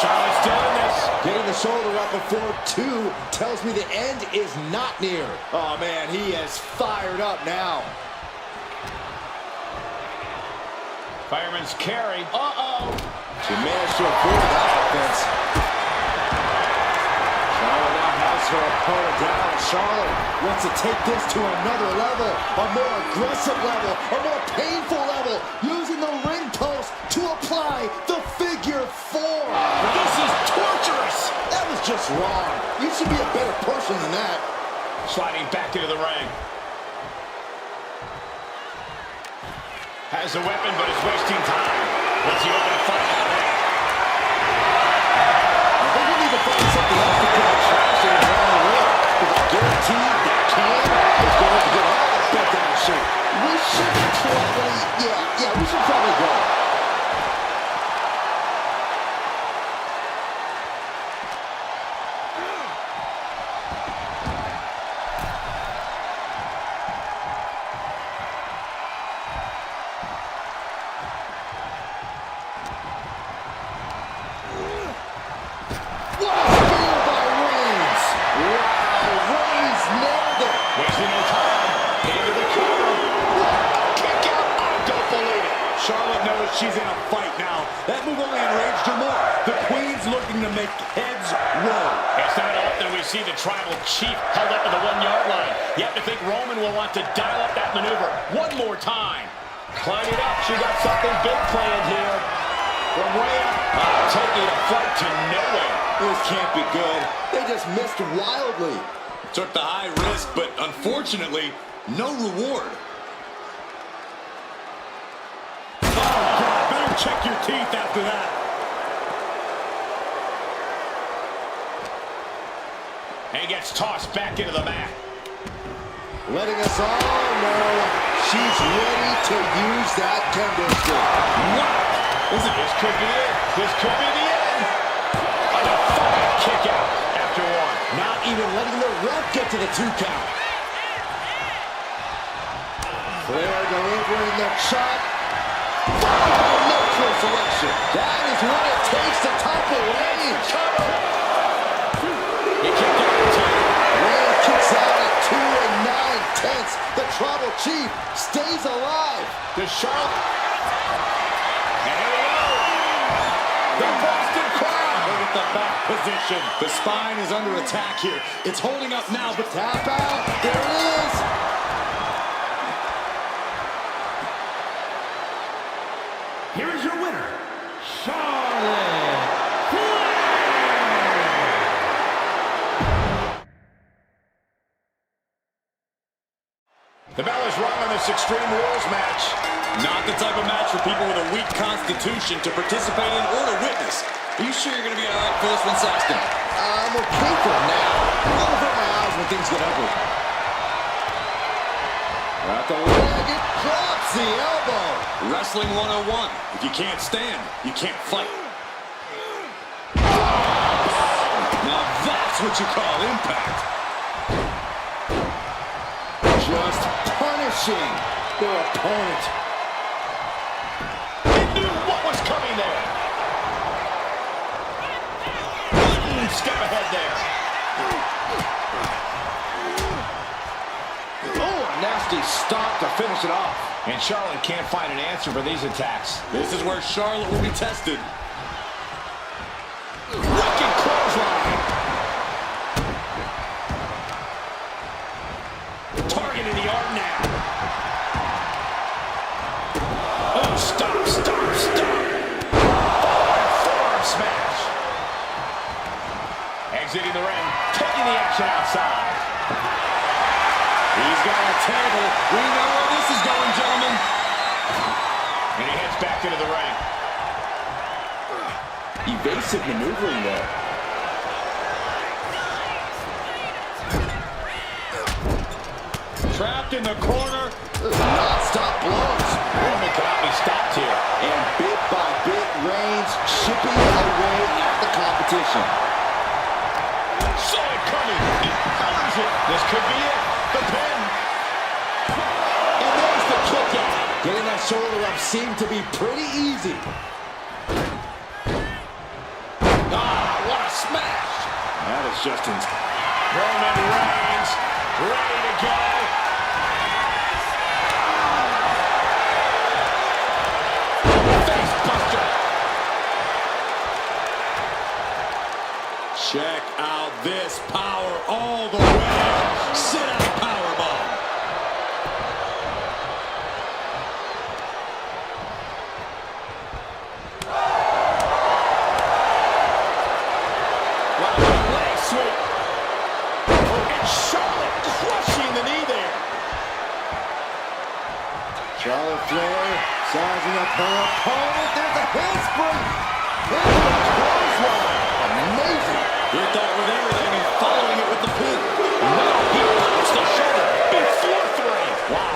[SPEAKER 3] Charlotte's doing this.
[SPEAKER 1] Getting the shoulder up before 2 tells me the end is not near. Oh, man, he is fired up now.
[SPEAKER 3] Fireman's carry. Uh-oh.
[SPEAKER 1] She managed to avoid that offense. Charlotte now has her opponent down. Charlotte wants to take this to another level, a more aggressive level, a more painful level, using the ring post to apply the figure 4.
[SPEAKER 3] This is torturous.
[SPEAKER 1] That was just wrong. You should be a better person than that.
[SPEAKER 3] Sliding back into the ring. Has a weapon, but is wasting time. What's he open to fight out there?
[SPEAKER 1] I think we need to find something else to put the trash in around the ring, because I guarantee that can is going to get all that bent out of shape. We should probably, we should probably go.
[SPEAKER 2] she's in a fight now. That move only enraged her more. The Queen's looking to make heads roll.
[SPEAKER 3] It's not often we see the Tribal Chief held up at the 1-yard line. You have to think Roman will want to dial up that maneuver one more time. Climbing up, she got something big planned here. From way up, taking a fight to nowhere.
[SPEAKER 2] This can't be good. They just missed wildly. Took the high risk, but unfortunately, no reward. Oh, God, better check your teeth after that.
[SPEAKER 3] And he gets tossed back into the mat.
[SPEAKER 1] Letting us all know she's ready to use that kendo stick.
[SPEAKER 3] Wow. This could be it. This could be the end. A defiant kick out after one.
[SPEAKER 2] Not even letting the ref get to the 2 count.
[SPEAKER 1] Flair delivering the chop. Natural selection. That is what it takes to topple Reigns.
[SPEAKER 3] He kicked out the team.
[SPEAKER 1] Reigns kicks out at 2 9/10. The Tribal Chief stays alive.
[SPEAKER 3] To Charlotte. And here we go. The Boston Crab.
[SPEAKER 2] Look at the back position. The spine is under attack here. It's holding up now, but
[SPEAKER 1] Tap out. There it is.
[SPEAKER 4] Here is your winner, Charlotte Flair.
[SPEAKER 3] The bell is rung on this Extreme Rules match.
[SPEAKER 2] not the type of match for people with a weak constitution to participate in or to witness. Are you sure you're going to be all right for this one, Saxton?
[SPEAKER 1] I'm okay for now. I'll avert my eyes when things get ugly. At the leg, it drops the elbow.
[SPEAKER 2] Wrestling 101. If you can't stand, you can't fight. Now that's what you call impact.
[SPEAKER 1] Just punishing their opponent.
[SPEAKER 3] He knew what was coming there. Step ahead there. Oh, a nasty stop to finish it off. And Charlotte can't find an answer for these attacks.
[SPEAKER 2] This is where Charlotte will be tested.
[SPEAKER 3] Wicked clothesline. Targeting the arm now. Oh, stop, stop, stop. Forearm smash. Exiting the ring, taking the action outside.
[SPEAKER 2] He's got a table. We know where this is going, gentlemen.
[SPEAKER 3] And he heads back into the ring.
[SPEAKER 1] Evasive maneuvering there.
[SPEAKER 3] Trapped in the corner.
[SPEAKER 1] Non-stop blows.
[SPEAKER 3] Roman cannot be stopped here.
[SPEAKER 1] And bit by bit, Reigns chipping away at the competition.
[SPEAKER 3] Saw it coming. He counters it. This could be it. The pin.
[SPEAKER 1] And there's the kick out. Getting that shoulder up seemed to be pretty easy.
[SPEAKER 3] Ah, what a smash.
[SPEAKER 2] That is just
[SPEAKER 3] Roman Reigns ready to go. Face buster.
[SPEAKER 2] Check out this power all the way. Sit out powerbomb.
[SPEAKER 3] Wow, what a leg sweep. And Charlotte crushing the knee there.
[SPEAKER 1] Charlotte Flair sizing up her opponent. There's a handspring. There's a clothesline. Amazing.
[SPEAKER 2] Hit that with everything and following it with the pin.
[SPEAKER 3] No, he pops the shoulder before three. Wow.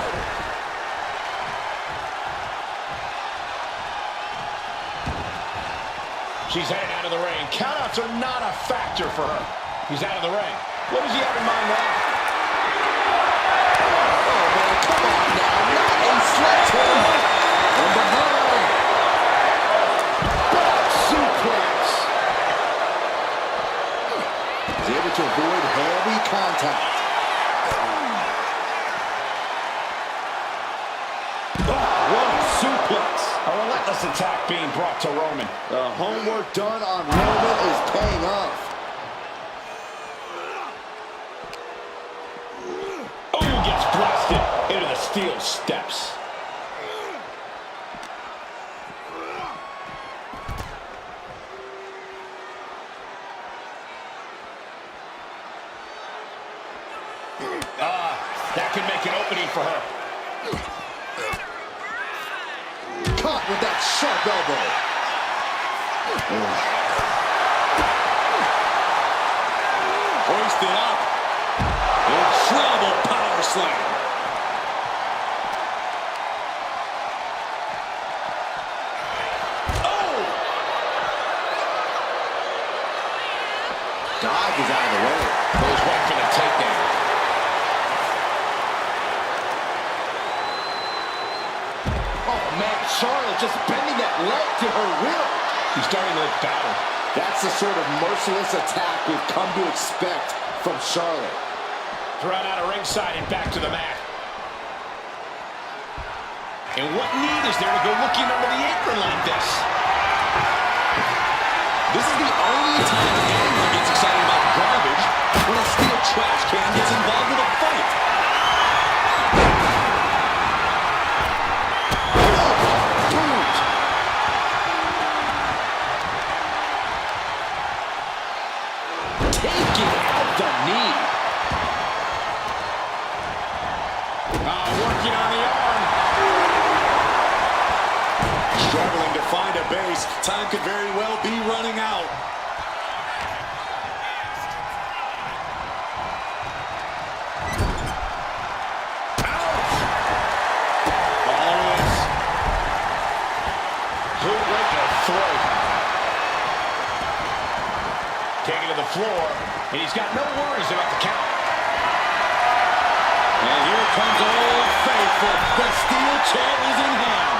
[SPEAKER 3] She's heading out of the ring. Countouts are not a factor for her. He's out of the ring. What does he have in mind now?
[SPEAKER 1] Oh, man, come on now. Not a sledge him. From behind. Back suplex. He's able to avoid heavy contact.
[SPEAKER 3] Oh, what a suplex. A relentless merciless attack being brought to Roman.
[SPEAKER 1] The homework done on Roman is paying off.
[SPEAKER 3] Oh, gets blasted into the steel steps. That could make an opening for her.
[SPEAKER 1] Caught with that sharp elbow.
[SPEAKER 2] Hoisted up. Incredible power slam.
[SPEAKER 1] Oh! Dodge is out of the way.
[SPEAKER 3] Goes right for the takedown.
[SPEAKER 1] Oh, man, Charlotte just bending that leg to her will.
[SPEAKER 3] He's starting to look battered.
[SPEAKER 1] That's the sort of merciless attack we've come to expect from Charlotte.
[SPEAKER 3] Thrown out of ringside and back to the mat. And what need is there to go looking under the apron like this?
[SPEAKER 2] This is the only time anyone gets excited about garbage when a steel trash can gets involved in a fight.
[SPEAKER 1] Taking out the knee.
[SPEAKER 3] Working on the arm.
[SPEAKER 2] Struggling to find a base. Time could very well be running out.
[SPEAKER 3] Taken to the floor, and he's got no worries about the count.
[SPEAKER 2] And here comes Old Faithful. The steel chair is in hand.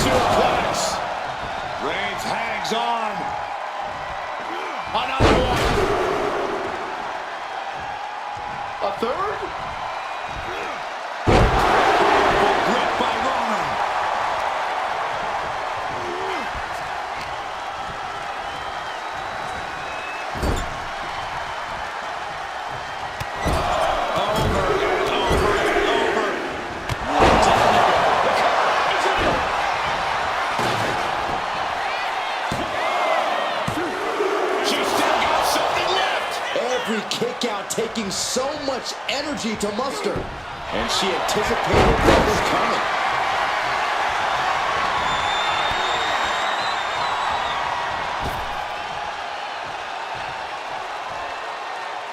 [SPEAKER 3] Suplex. Reigns hangs on. Another one.
[SPEAKER 1] A third?
[SPEAKER 2] Grip by Roman.
[SPEAKER 1] Every kick out taking so much energy to muster. And she anticipated what was coming.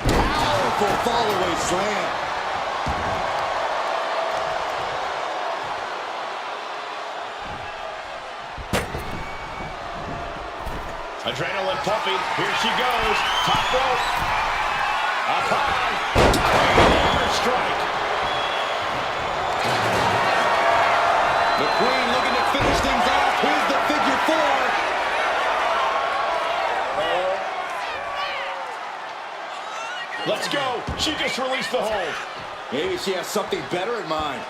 [SPEAKER 1] Powerful fall-away slam.
[SPEAKER 3] Adrenaline pumping. Here she goes. Top rope. Up high. Hammer strike.
[SPEAKER 2] The Queen looking to finish things off. Here's the figure four.
[SPEAKER 3] Let's go. She just released the hold.
[SPEAKER 1] Maybe she has something better in mind.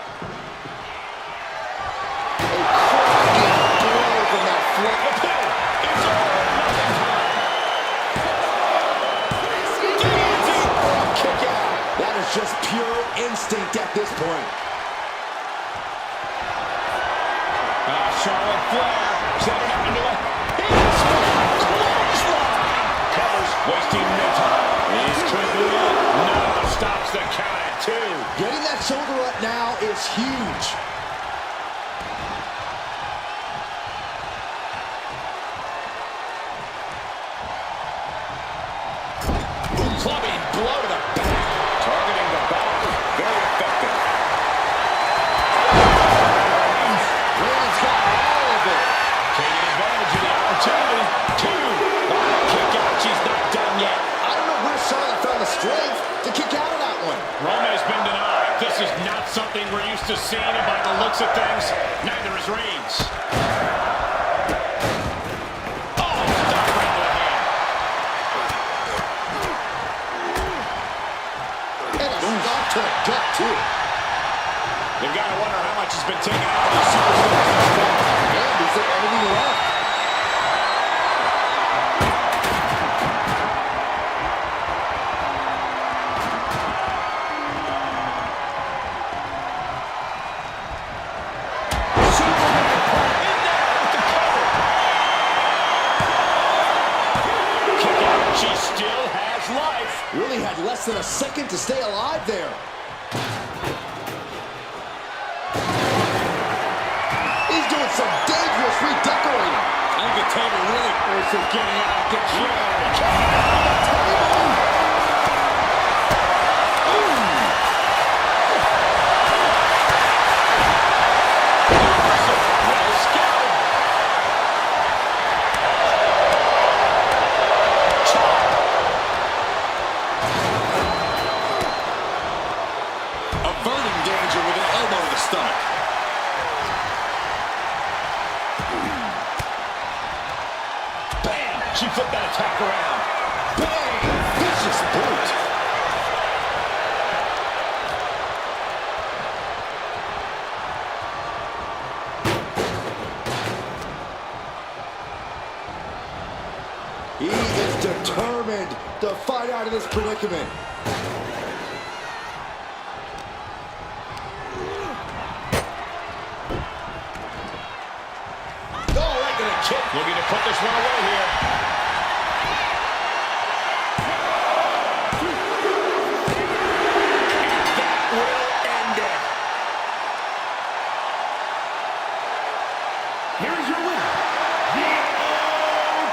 [SPEAKER 1] From that flip.
[SPEAKER 3] The pin is over. Nothing time.
[SPEAKER 1] Kick out. That is just pure instinct at this point.
[SPEAKER 3] Charlotte Flair setting up into a clothesline. Covers, wasting no time. He's quickly up. No, stops the count at 2.
[SPEAKER 1] Getting that shoulder up now is huge.
[SPEAKER 3] Clubbing blow to the back. Targeting the back. Very effective.
[SPEAKER 1] Reigns got all of it.
[SPEAKER 3] Taking advantage of the opportunity. 2. Kick out. She's not done yet.
[SPEAKER 1] I don't know where Charlotte found the strength to kick out of that one.
[SPEAKER 3] Roman has been denied. This is not something we're used to seeing, and by the looks of things, neither is Reigns. Oh, stop right to the hand.
[SPEAKER 1] And a stop to the gut, too.
[SPEAKER 3] You've got to wonder how much has been taken out of these superstars.
[SPEAKER 1] And is there anything left?
[SPEAKER 3] She still has life.
[SPEAKER 1] Really had less than a second to stay alive there. He's doing some dangerous redecorating.
[SPEAKER 2] I think the table really...
[SPEAKER 3] This is getting out of control. Well scouted.
[SPEAKER 2] Averting danger with an elbow to the stomach.
[SPEAKER 3] Bam! She flipped that attack around. Bang! Vicious boot.
[SPEAKER 1] He is determined to fight out of this predicament.
[SPEAKER 3] Oh, right to the kick. Looking to put this one away here. That will end it.
[SPEAKER 4] Here is your winner, the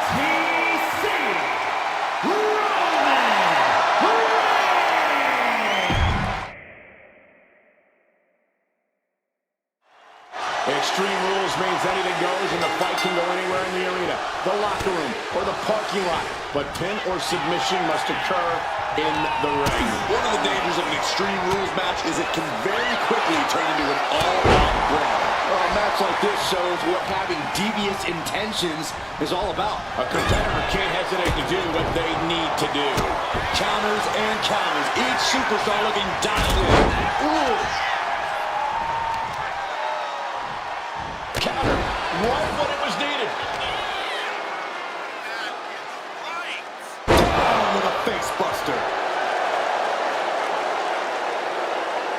[SPEAKER 4] OTC Roman Reigns.
[SPEAKER 3] Extreme Rules means anything goes and the fight can go anywhere in the arena, the locker room, or the parking lot. But pin or submission must occur in the ring.
[SPEAKER 2] One of the dangers of an Extreme Rules match is it can very quickly turn into an all-out brawl.
[SPEAKER 1] Well, a match like this shows what having devious intentions is all about.
[SPEAKER 3] A competitor can't hesitate to do what they need to do.
[SPEAKER 2] Counters and counters. Each superstar looking dialed in.
[SPEAKER 1] Ooh.
[SPEAKER 3] Counter, right when it was needed.
[SPEAKER 2] Down with a face buster.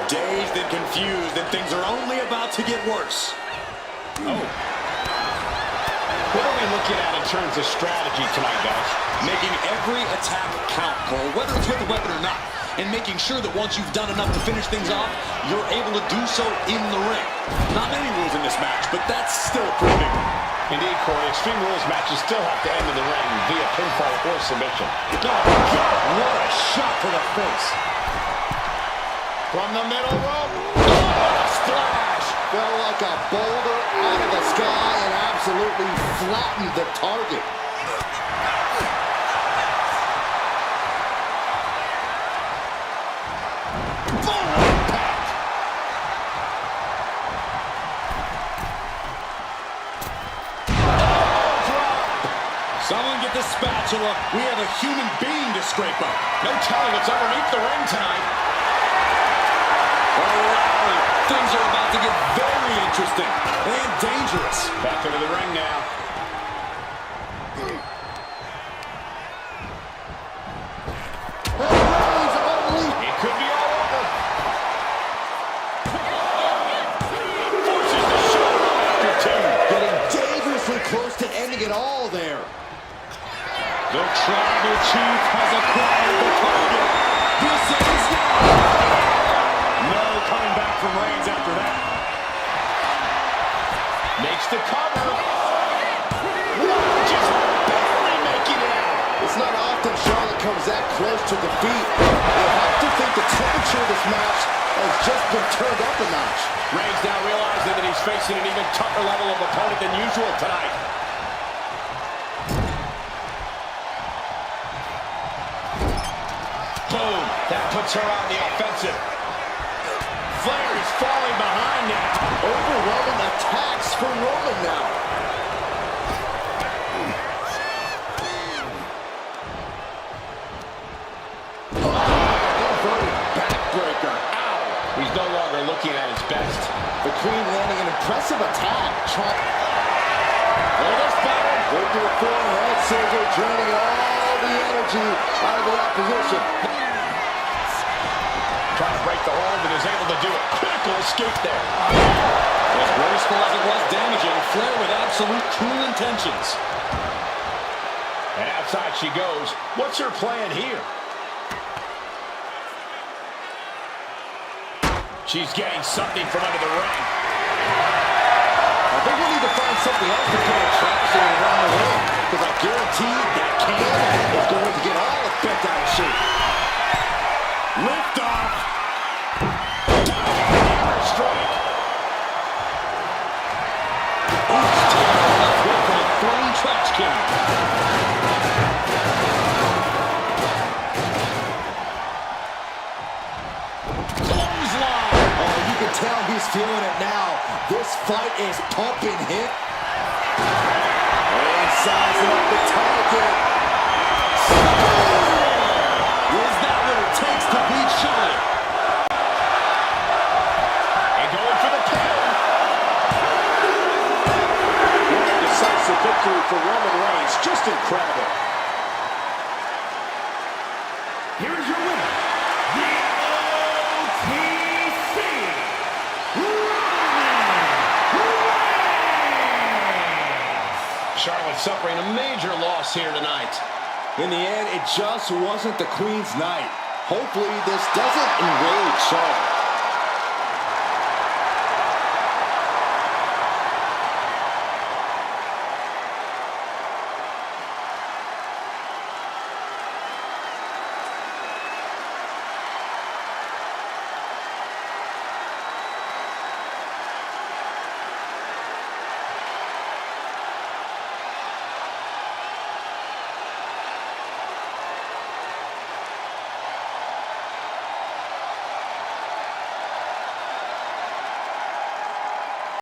[SPEAKER 2] Dazed and confused, and things are only about to get worse.
[SPEAKER 3] Oh. What are we looking at in terms of strategy tonight, guys?
[SPEAKER 2] Making every attack count, Cole, whether it's with a weapon or not. And making sure that once you've done enough to finish things off, you're able to do so in the ring. Not many rules in this match, but that's still pretty big.
[SPEAKER 3] Indeed, Corey, Extreme Rules matches still have to end in the ring via pinfall or submission.
[SPEAKER 2] Oh, God, what a shot to the face.
[SPEAKER 3] From the middle rope.
[SPEAKER 1] Oh, splash! Fell like a boulder out of the sky and absolutely flattened the target.
[SPEAKER 3] Boom! Impact.
[SPEAKER 2] Someone get the spatula. We have a human being to scrape up.
[SPEAKER 3] No telling what's underneath the ring tonight.
[SPEAKER 2] Wow, things are about to get very interesting and dangerous.
[SPEAKER 3] Back into the ring now. It could be all over. Forces the shoulder after two.
[SPEAKER 1] Getting dangerously close to ending it all there.
[SPEAKER 3] The Tribal Chief has acquired the target.
[SPEAKER 2] This is
[SPEAKER 3] No coming back from Reigns after that. Makes the cover. Just barely making it out.
[SPEAKER 1] It's not often Charlotte comes that close to defeat. You have to think the temperature of this match has just been turned up a notch.
[SPEAKER 3] Reigns now realizing that he's facing an even tougher level of opponent than usual tonight. Boom. That puts her on the offensive. Flair is falling behind now.
[SPEAKER 1] Overwhelming attacks for Roman now. Oh, inverted backbreaker. Ow.
[SPEAKER 3] Queen landing an impressive attack. Look at this battle.
[SPEAKER 1] Going to the floor, head scissor, draining all the energy out of the opposition.
[SPEAKER 3] Trying to break the hold, but is able to do it. Critical escape there.
[SPEAKER 2] As graceful as it was damaging, Flair with absolute cool intentions.
[SPEAKER 3] And outside she goes. What's her plan here? She's getting something from under the ring.
[SPEAKER 1] I think we need to find something else to put attraction around the ring, because I guarantee that can is going to get all bent out of shape.
[SPEAKER 3] Lift off. Hammer strike.
[SPEAKER 2] From a thrown trash can.
[SPEAKER 3] Clothesline.
[SPEAKER 1] Oh, you can tell he's feeling it now. This fight is pumping him. And sizing up the target.
[SPEAKER 2] Is that what it takes to beat Charlotte?
[SPEAKER 3] And going for the pin. What a decisive victory for Roman Reigns. Just incredible.
[SPEAKER 4] Here is your winner, the OTC
[SPEAKER 3] Charlotte suffering a major loss here tonight.
[SPEAKER 1] In the end, it just wasn't the Queen's night. Hopefully, this doesn't enrage Charlotte.